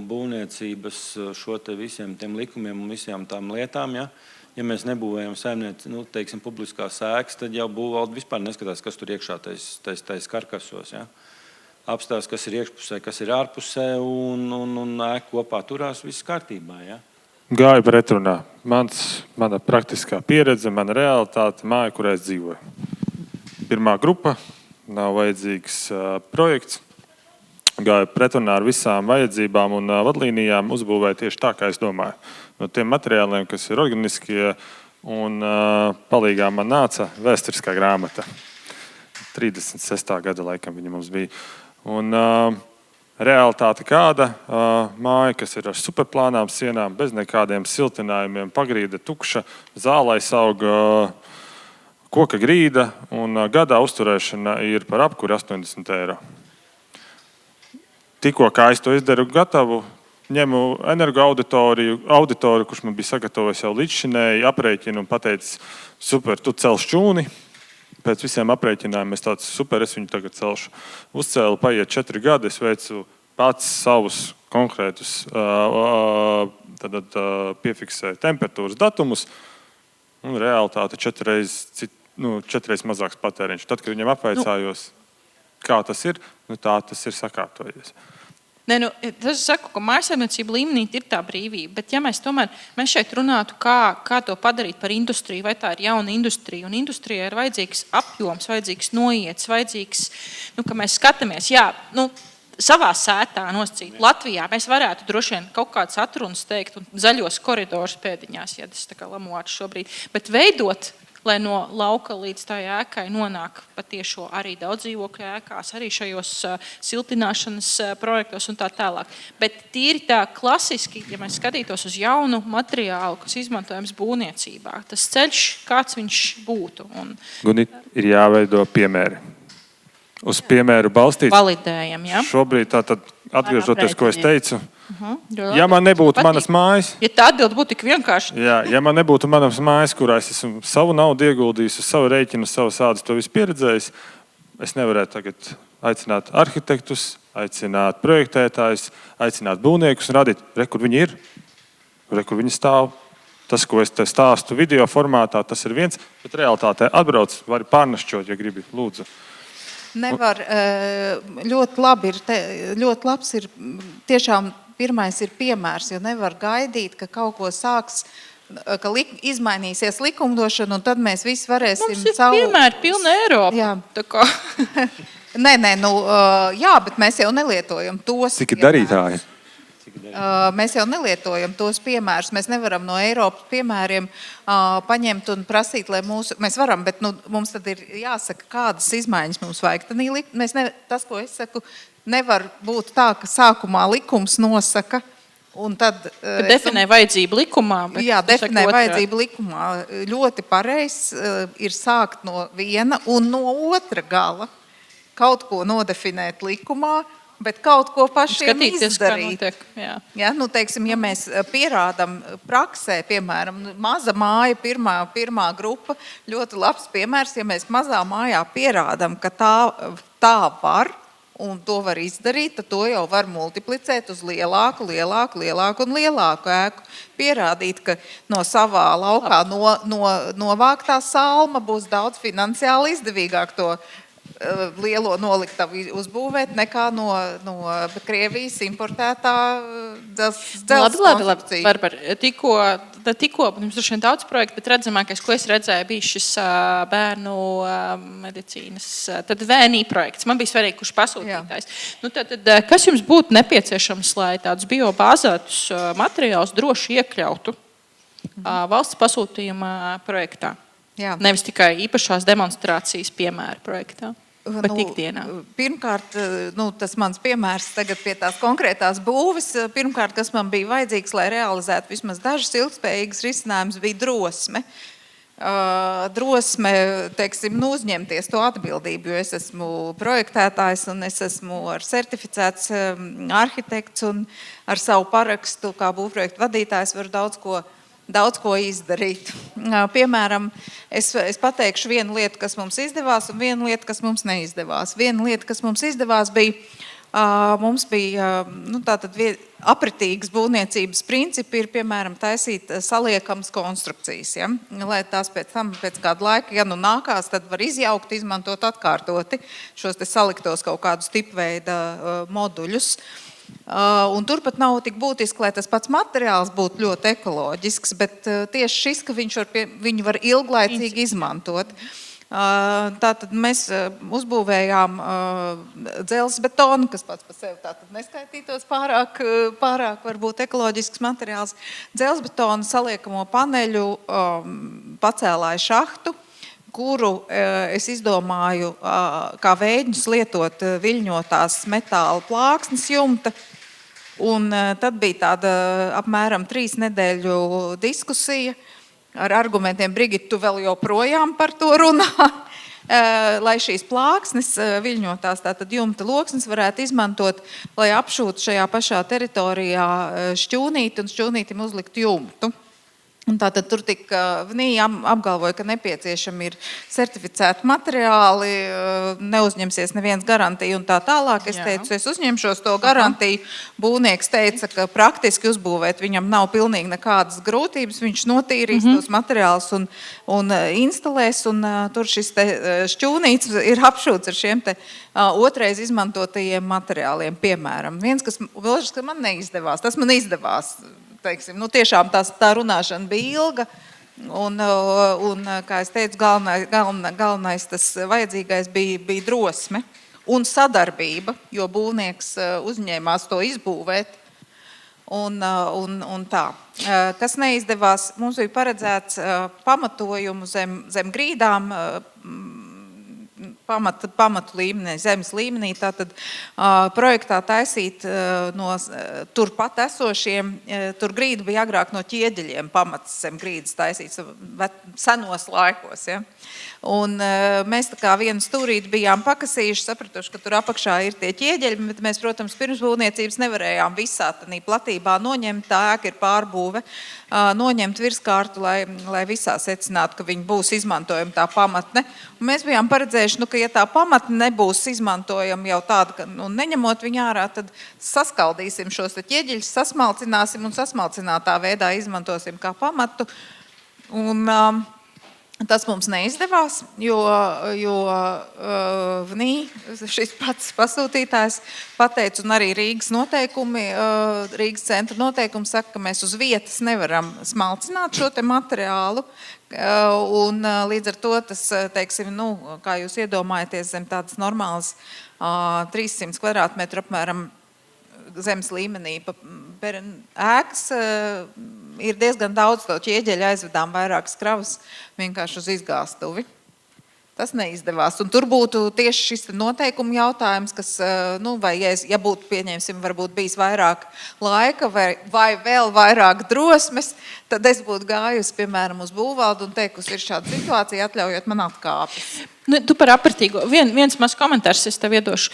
būvniecības šo te visiem tiem likumiem un visām tām lietām, ja mēs nebūvējam teiksim, publiskās ēkas, tad jau būvvalde vispār neskatās, kas tur iekšā tais karkasos. Ja? Apstās, kas ir iekšpusē, kas ir ārpusē un ēka kopā turās, viss kārtībā. Ja? Gāju pretrunā. Mana praktiskā pieredze, mana realitāte, māja, kurā es dzīvoju. Pirmā grupa, nav vajadzīgs projekts. Gāja pretrunā ar visām vajadzībām un vadlīnijām, uzbūvēja tieši tā, kā es domāju. No tiem materiāliem, kas ir organiskie, un palīgā man nāca vēsturiskā grāmata. 36. gada laikam viņa mums bija. Un realitāte kāda, māja, kas ir ar superplānām sienām, bez nekādiem siltinājumiem, pagrīda tukša, zālais aug, koka grīda, un gadā uzturēšana ir par apkuri 80 eiro. Tikko kā es to izdaru gatavu, ņemu energoauditoriju, kurš man bija sagatavojis jau līdzšinēji, aprēķinu un pateicis, super, tu cel šķūni. Pēc visiem aprēķinājumiem es tāds, super, es viņu tagad celšu. Uzcēlu, paiet 4 gadi, es veicu pats savus konkrētus, piefiksēju temperatūras datumus, un realitāte 4 reizes mazāks patēriņš. Tad, kad viņam apvaicājos, kā tas ir, tā tas ir sakārtojies. Tas saku, ka mājsaimniecība līmenī ir tā brīvība, bet ja mēs šeit runātu, kā to padarīt par industriju, vai tā ir jauna industrija, un industrijai ir vajadzīgs apjoms, vajadzīgs noiets, vajadzīgs, ka mēs skatāmies, savā sētā nosacīt. Latvijā mēs varētu droši vien kaut kādas atrunas teikt un zaļos koridorus pēdiņās, ja tas tā kā lamuvāts šobrīd, bet veidot, lai no lauka līdz tā ēkai nonāk patiešo arī daudz dzīvokļu ēkās, arī šajos siltināšanas projektos un tā tālāk. Bet tīri tā klasiski, ja mēs skatītos uz jaunu materiālu, kas izmantojams būvniecībā, tas ceļš, kāds viņš būtu. Gunit, ir jāveido piemēri. Uz piemēru balstīts. Validējam, ja? Šobrīd tātad atgriežoties, ko es teicu. Ja man nebūtu manas mājas, ja tā atbild būtu tik vienkārši. Ja man nebūtu manas mājas, kurā es esmu savu naudu ieguldījis, uz savu rēķinu, uz savas ādas to visu pieredzējis, es nevarētu tagad aicināt arhitektus, aicināt projektētājus, aicināt būvniekus un radīt, kur viņi ir, kur viņi stāv. Tas, ko es te stāstu video formātā, tas ir viens, bet realitātē atbrauc, vari pārnašķot, ja gribi, lūdzu. Nevar, ļoti labi ir, ļoti labs ir, tiešām pirmais ir piemērs, jo nevar gaidīt, ka kaut ko sāks, ka izmainīsies likumdošana, un tad mēs visi varēsim... Mums ir piemēri pilna Eiropa. Jā. Tā kā... jā, bet mēs jau nelietojam tos. Cik ir darītāji? Mēs jau nelietojam tos piemērus. Mēs nevaram no Eiropas piemēriem paņemt un prasīt, lai mēs varam, bet mums tad ir jāsaka, kādas izmaiņas mums vajag. Tas, ko es saku, nevar būt tā, ka sākumā likums nosaka, un tad... Definē vajadzību likumā. Jā, definē vajadzību likumā. Ļoti pareizs ir sākt no viena un no otra gala. Kaut ko nodefinēt likumā, bet kaut ko pašiem izdarīt. Ja, teiksim, ja mēs pierādam praksē, piemēram, maza māja, pirmā grupa, ļoti labs piemērs, ja mēs mazā mājā pierādam, ka tā var, un to var izdarīt, tad to jau var multiplicēt uz lielāku un lielāku ēku. Pierādīt, ka no savā laukā novāktā salma būs daudz finansiāli izdevīgāk to lielo noliktavu uzbūvēt nekā no Krievijas importētā dzelzs Barbara, tikko mums ir šeit daudz projektu, bet redzamākais, ko es redzēju, bija šis bērnu medicīnas, tad VNI projekts. Man bija svarīgi, kurš pasūtītājs. Tad, kas jums būtu nepieciešams, lai tādus biobāzētus materiālus droši iekļautu valsts pasūtījuma projektā? Jā. Nevis tikai īpašās demonstrācijas piemēra projektā. Bet ikdienā. Pirmkārt, tas mans piemērs tagad pie tās konkrētās būves. Pirmkārt, kas man bija vajadzīgs, lai realizētu vismaz dažas ilgspējīgas risinājumus, bija drosme. Drosme, teiksim, uzņemties to atbildību, jo es esmu projektētājs un es esmu ar certificēts arhitekts un ar savu parakstu kā būvprojektu vadītājs varu daudz ko izdarīt. Piemēram, es pateikšu vienu lietu, kas mums izdevās, un vienu lietu, kas mums neizdevās. Viena lieta, kas mums izdevās, mums bija tātad apritīgas būvniecības principi ir, piemēram, taisīt saliekamas konstrukcijas. Ja? Lai tās pēc kāda laika, ja nākās, tad var izjaukt, izmantot atkārtoti šos te saliktos kaut kādus tipveida moduļus. Un turpat nav tik būtiski, lai tas pats materiāls būtu ļoti ekoloģisks, bet tieši šis, ka viņu var ilglaicīgi izmantot. Tātad mēs uzbūvējām dzelzbetonu, kas pats par sevi tātad neskaitītos pārāk varbūt ekoloģisks materiāls. Dzelzbetonu saliekamo paneļu pacēlāja šahtu, kuru es izdomāju kā veidņus lietot viļņotās metāla plāksnes jumta. Un tad bija tāda apmēram 3 nedēļu diskusija ar argumentiem. Brigita, tu vēl joprojām par to runā, lai šīs plāksnes viļņotās, tātad jumta loksnes varētu izmantot, lai apšūtu šajā pašā teritorijā šķūnīti un šķūnītim uzlikt jumtu. Un tātad tur tika apgalvoja, ka nepieciešami ir certificēti materiāli, neuzņemsies neviens garantiju un tā tālāk. Es teicu, es uzņemšos to garantiju. Būvnieks teica, ka praktiski uzbūvēt viņam nav pilnīgi nekādas grūtības. Viņš notīrīs tos materiālus un instalēs, un tur šis te šķūnīts ir apšūts ar šiem te otrais izmantotajiem materiāliem, piemēram. Viens, kas man neizdevās, tas man izdevās. Teiksim, tiešām tā runāšana bija ilga, un kā es teicu, galvenais tas vajadzīgais bija drosme un sadarbība, jo būvnieks uzņēmās to izbūvēt. Un tā. Kas neizdevās, mums bija paredzēts pamatojumu zem grīdām, pamatu līmenī, zemes līmenī, tātad projektā taisīt no turpat esošiem, tur grīda bija agrāk no ķieģeļiem, pamats zem grīdas taisīts senos laikos. Ja? Un mēs tā kā vienu stūrīti bijām pakasījuši, sapratuši, ka tur apakšā ir tie ķieģeļi, bet mēs, protams, pirms būvniecības nevarējām visā tādā platībā noņemt, tā ēka ir pārbūve, noņemt virskārtu, lai visā secinātu, ka viņi būs izmantojami tā pamatne. Un mēs bijām paredzējuši, ka ja tā pamatne nebūs izmantojama jau tāda, ka neņemot viņu ārā, tad saskaldīsim šos ķieģeļus, sasmalcināsim un sasmalcinātā veidā izmantosim kā pamatu. Un tas mums neizdevās, jo šis pats pasūtītājs pateica, un arī Rīgas noteikumi, Rīgas centra noteikumi saka, ka mēs uz vietas nevaram smalcināt šo te materiālu, un līdz ar to tas, teiksim, kā jūs iedomājaties, zem tādas normālas 300 kvadrātmetru apmēram zemes līmenī ēkas ir diezgan daudz to ķieģeļu, aizvedām vairākas kravas vienkārši uz izgāstuvi. Tas neizdevās. Un tur būtu tieši šis noteikumu jautājums, kas, vai ja būtu, pieņemsim, varbūt bijis vairāk laika vai vēl vairāk drosmes, tad es būtu gājusi, piemēram, uz būvvaldu un teikusi, ir šāda situācija, atļaujot man atkāpes. Tu par apratīgo. Viens mazs komentārs es tev iedošu.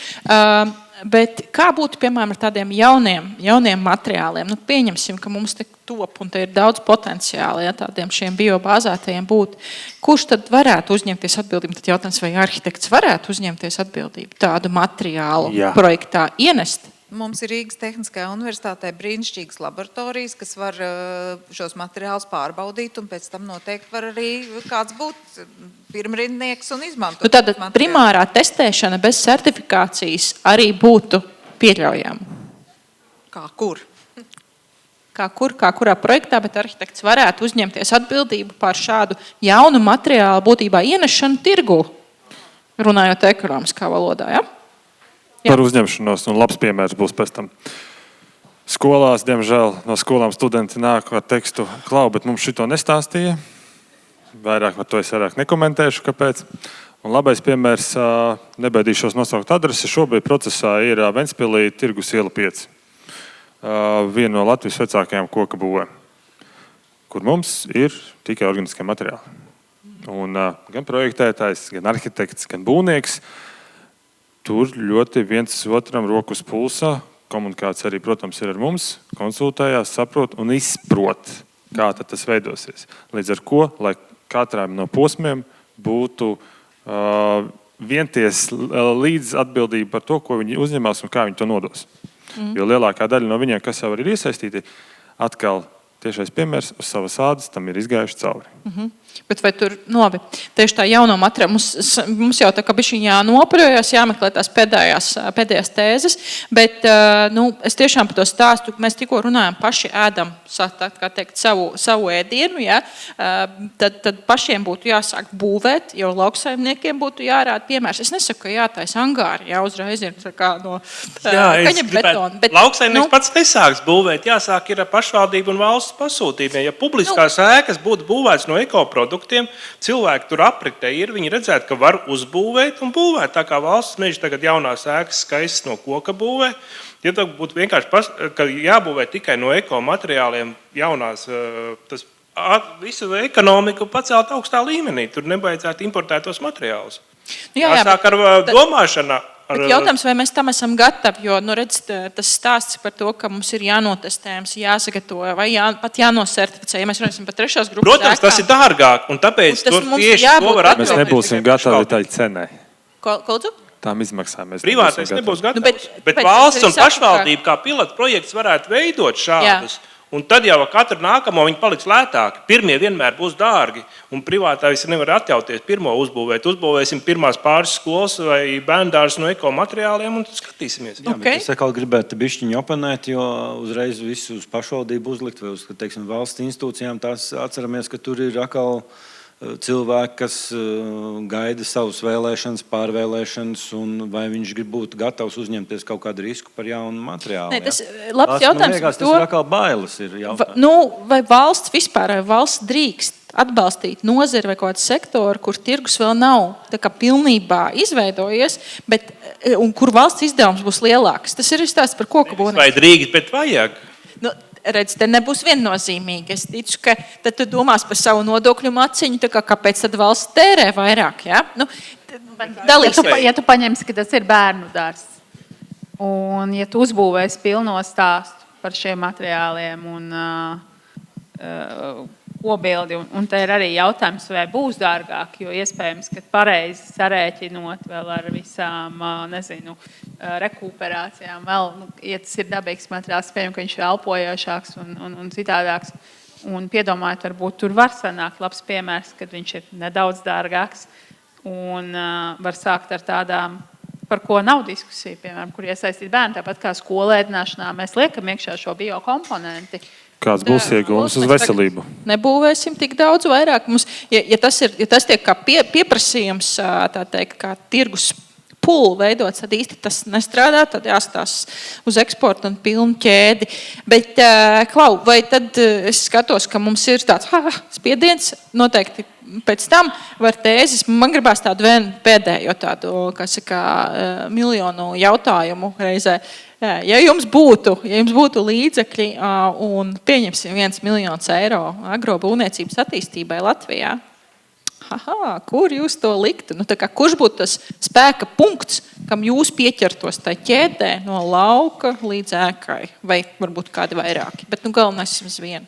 Bet kā būtu, piemēram, ar tādiem jauniem materiāliem? Pieņemsim, ka mums te top un te ir daudz potenciāli, ja tādiem šiem biobāzētajiem būt. Kurš tad varētu uzņemties atbildību? Tad jautājums, vai arhitekts varētu uzņemties atbildību tādu materiālu projektā ienest? Mums ir Rīgas Tehniskajā universitātē brīnišķīgas laboratorijas, kas var šos materiālus pārbaudīt, un pēc tam noteikti var arī kāds būt pirmrindnieks un izmantot. Nu, tātad primārā testēšana bez certifikācijas arī būtu pieļaujama. Kā kur? Kā kurā projektā, bet arhitekts varētu uzņemties atbildību par šādu jaunu materiālu būtībā ienešanu tirgu, runājot ekonomiskā valodā, ja? Jā. Par uzņemšanos, un labs piemērs būs pēc tam. Skolās, diemžēl, no skolām studenti nāk ar tekstu, klau, bet mums šito nestāstīja. Vairāk par to es vairāk nekomentēšu, kāpēc. Un labais piemērs, nebaidīšos nosaukt adresi, šobrīd procesā ir Ventspilī Tirgus iela 5. Viena no Latvijas vecākajām koka būvēm, kur mums ir tikai organiskie materiāli. Un gan projektētājs, gan arhitekts, gan būvnieks tur ļoti viens otram rokas pulsā. Komunikācija arī, protams, ir ar mums, konsultējās, saprot un izprot, kā tad tas veidosies. Līdz ar ko, lai katram no posmiem būtu vienties līdz atbildība par to, ko viņi uzņemās un kā viņi to nodos. Jo lielākā daļa no viņiem, kas jau ir iesaistīti, atkal tiešais piemērs uz savas ādas tam ir izgājuši cauri. Bet vai tur novi? Tieši tā jauno materiālu mums jau tā kā bišķiņ jānopaļojas, jāmeklē tās pēdējās tēzes, bet es tiešām par to stāstu, mēs tikko runājam, paši ēdam, kā teikt, savu ēdienu, ja? Tad pašiem būtu jāsāk būvēt, jo lauksaimniekiem būtu jārāda piemērs. Es nesaku, ka jātaisa angāri, jā, uzreiz ir tā kā no kaņa betona. Lauksaimnieks pats nesāks būvēt, jāsāk ir pašvaldību un valsts pasūtījumiem. Ja publiskās ēkas būtu būvēts no ekoproduktiem, cilvēki tur apritē ir, viņi redzētu, ka var uzbūvēt un būvēt. Tā kā valsts meži tagad jaunās ēkas skaistas no koka būvē, ja tā būtu vienkārši, ka jābūvē tikai no ekomateriāliem jaunās, tas visu ekonomiku pacelt augstā līmenī, tur nebaidzētu importētos materiālus. Jāsāk ar domāšanu. Bet jautājums, vai mēs tam esam gatavi, jo, redz, tas stāsts par to, ka mums ir jānotestējums, jāsagatavo vai pat jānosertificē, ja mēs runāsim par trešās grupas ēkām. Protams, tas ir dārgāk, un tāpēc tur tieši to var atļauties. Mēs nebūsim gatavi tai cenai. Koldu? Tām izmaksām mēs privātais nebūs gatavs. Bet valsts un pašvaldība kā pilotu projekts varētu veidot šādus. Un tad jau katru nākamo viņi paliks lētāki. Pirmie vienmēr būs dārgi, un privātais nevar atļauties pirmo uzbūvēt. Uzbūvēsim pirmās pāris skolas vai bērndārs no ekomateriāliem un tad skatīsimies. Jā, bet es atkal gribētu bišķiņu oponēt, jo uzreiz visu uz pašvaldību uzlikt vai uz, teiksim, valsts institūcijām. Tās atceramies, ka tur ir atkal cilvēki, kas gaida savus vēlēšanas, pārvēlēšanas, un vai viņš grib būt gatavs uzņemties kaut kādu risku par jaunu materiālu. Nē, tas labs jautājums. Tas ir atkal bailes. Vai valsts vispār, vai valsts drīkst atbalstīt nozari vai kaut kādu sektoru, kur tirgus vēl nav tā kā pilnībā izveidojies, un kur valsts izdevums būs lielāks? Tas ir stāsts par koku būvniecību. Vai drīkst, bet vajag? Redz, te nebūs viennozīmīgi. Es ticu, ka tad tu domās par savu nodokļu maciņu, tā kā kāpēc tad valsts tērē vairāk, ja? Ja tu paņemsi, ka tas ir bērnu dārzs, un ja tu uzbūvēsi pilno stāstu par šiem materiāliem un obildi, un te ir arī jautājums, vai būs dārgāk, jo iespējams, ka pareizi sarēķinot vēl ar visām, rekuperācijām, vēl, ja tas ir dabīgs materiāls, pieņem, ka viņš ir elpojošāks un citādāks, un piedomājot, varbūt tur var sanākt labs piemērs, kad viņš ir nedaudz dārgāks, un var sākt ar tādām, par ko nav diskusija, piemēram, kur iesaistīt bērni, tāpat kā skolēdināšanā, mēs liekam iekšā šo biokomponenti. Kāds būs iegūms uz veselību? Nebūvēsim tik daudz vairāk. Mums, ja tas tiek kā pieprasījums, tā teikt, kā tirgus pulu veidots, tad īsti tas nestrādā, tad jāskatās uz eksportu un pilnu ķēdi. Bet, Klau, vai tad es skatos, ka mums ir tāds spiediens noteikti pēc tam var tēzes, man gribās tādu vienu pēdējo tādu, kas kā miljonu jautājumu reizē. Ja jums būtu līdzekļi un pieņemsim 1 miljons eiro agrobūvniecības attīstībai Latvijā, kur jūs to liktu? Kurš būtu tas spēka punkts, kam jūs pieķertos tai ķēdē no lauka līdz ēkai? Vai varbūt kādi vairāki? Bet galvenais vismaz vienu.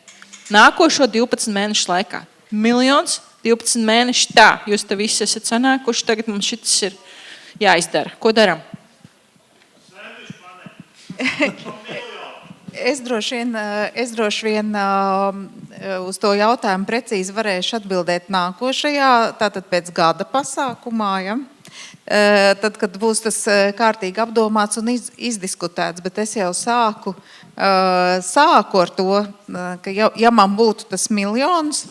Nākošo 12 mēnešu laikā. 1 12 mēneši tā. Jūs te visi esat sanākuši, tagad mums šitas ir jāizdara. Ko daram? Es droši vien uz to jautājumu precīzi varēšu atbildēt nākošajā, tātad pēc gada pasākumā, ja? Tad, kad būs tas kārtīgi apdomāts un izdiskutēts, bet es jau sāku ar to, ka ja man būtu tas miljons,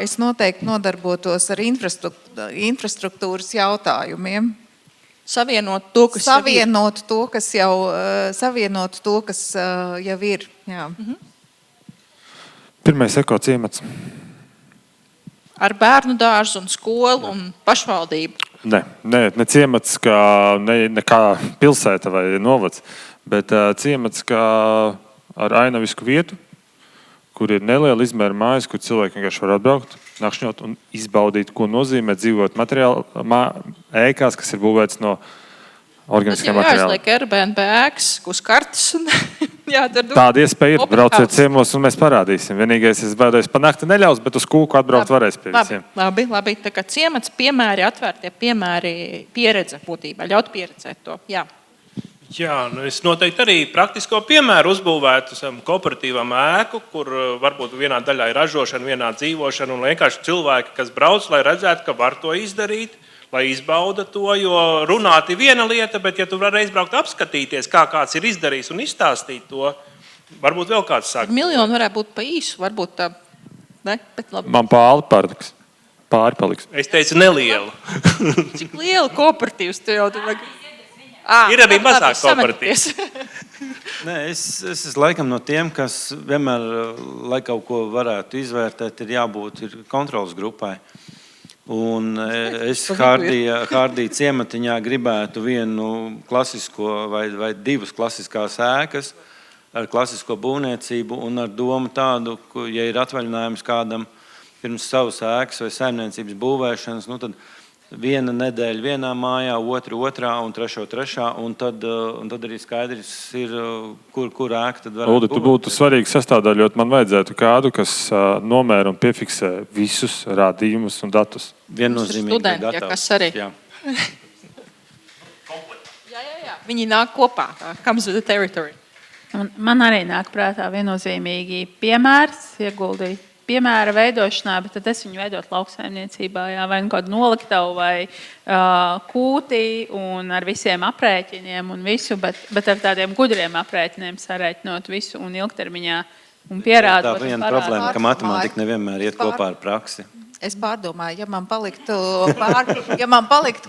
es noteikti nodarbotos ar infrastruktūras jautājumiem. Savienot to, kas jau ir. Jā. Pirmais ekociemats. ar bērnu dārzu un skolu un pašvaldību. Ne ciemats ne kā pilsēta vai novads, bet ciemats kā ar ainavisku vietu, kur ir neliela izmēra mājas, kur cilvēki vienkārši var atbraukt, nakšņot un izbaudīt, ko nozīmē dzīvot ēkās, kas ir būvēts no organiskiem materiāliem. Jāizliek Airbnb ēkas uz kartes un jādara. Tāda iespēja ir. Brauciet ciemos un mēs parādīsim. Vienīgais, es baidos, pa nakti neļaus, bet uz kūku atbraukt varēs pie visiem. Labi. Tā kā ciemats, piemēri, atvērtie piemēri, pieredze būtībā, ļaut pieredzēt to. Jā. Jā, es noteikti arī praktisko piemēru uzbūvētu kooperatīvam ēku, kur varbūt vienā daļā ir ražošana, vienā dzīvošana, un vienkārši cilvēki, kas brauc, lai redzētu, ka var to izdarīt, lai izbauda to, jo runāt ir viena lieta, bet ja tu vari aizbraukt apskatīties, kā kāds ir izdarījis un izstāstīt to, varbūt vēl kāds saka. Miljonu varētu būt pa īsu, varbūt tā, ne, bet labi. Man pāri paliks. Es teicu nelielu. Cik liela kooperatīvs tu jau tu vajag? Ir arī mazāk kooperatīvs. Nē, es esmu laikam no tiem, kas vienmēr, lai kaut ko varētu izvērtēt, ir jābūt kontrolas grupai. Un es Hārdī ciematiņā gribētu vienu klasisko vai divas klasiskās ēkas ar klasisko būvniecību un ar domu tādu, ja ir atvaļinājums kādam pirms savas ēkas vai saimniecības būvēšanas, nu tad viena nedēļa vienā mājā, otrā un trešā, un tad arī skaidrs ir, kur ēka tad varētu būt. Tu būtu svarīgi sastāvdaļa, jo man vajadzētu kādu, kas nomēra un piefiksē visus rādījumus un datus. Viennozīmīgi studenti, gatavs. Ja, kas arī. Jā. Jā. Viņi nāk kopā, comes with the territory. Man arī nāk prātā viennozīmīgi piemērs ieguldīt. Piemēra veidošanā, bet tad es viņu veidot lauksaimniecībā, jā, vai kādu noliktavu vai kūtī un ar visiem aprēķiniem un visu, bet ar tādiem gudriem aprēķiniem sarēķinot visu un ilgtermiņā un pierādot. Tā viena problēma, ka matemātika nevienmēr iet kopā ar praksi. Es pārdomāju, ja man paliktu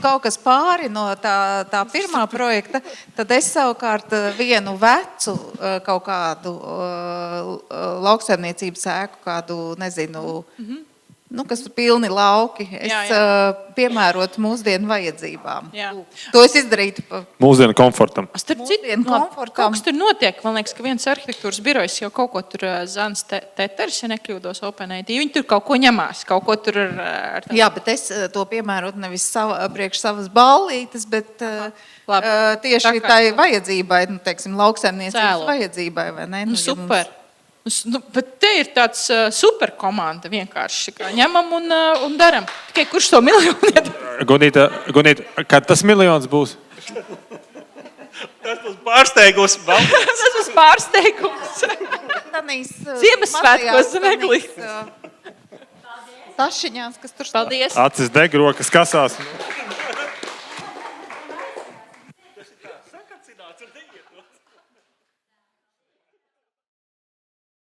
kaut kas pāri no tā pirmā projekta, tad es savukārt vienu vecu kaut kādu lauksaimniecības ēku, kādu, nezinu, kas ir pilni lauki, piemērotu mūsdienu vajadzībām. Jā. To es izdarītu. Mūsdienu komfortam. Mūsdienu komfortam. Kaut kas tur notiek. Man liekas, ka viens arhitektūras birojs jau kaut ko tur Zans Teters, ja nekļūdos, OpenIT. Viņi tur kaut ko ņemās, kaut ko tur ar Jā, bet es to piemērotu nevis priekš savas ballītes, bet tieši tai vajadzībai, teiksim, lauksaimniecības vajadzībai, vai ne? Super. Bet te ir tāds super komanda vienkārši. Ņemam un daram. Tikai kurš to miljonu iedara? Gunīta, kad tas miljons būs? Tas būs pārsteigums. Tas būs pārsteigums. Ziemassvētkos Zemeglīs. Tašiņās, kas tur stāv. Paldies. Acis deg, rokas kasās.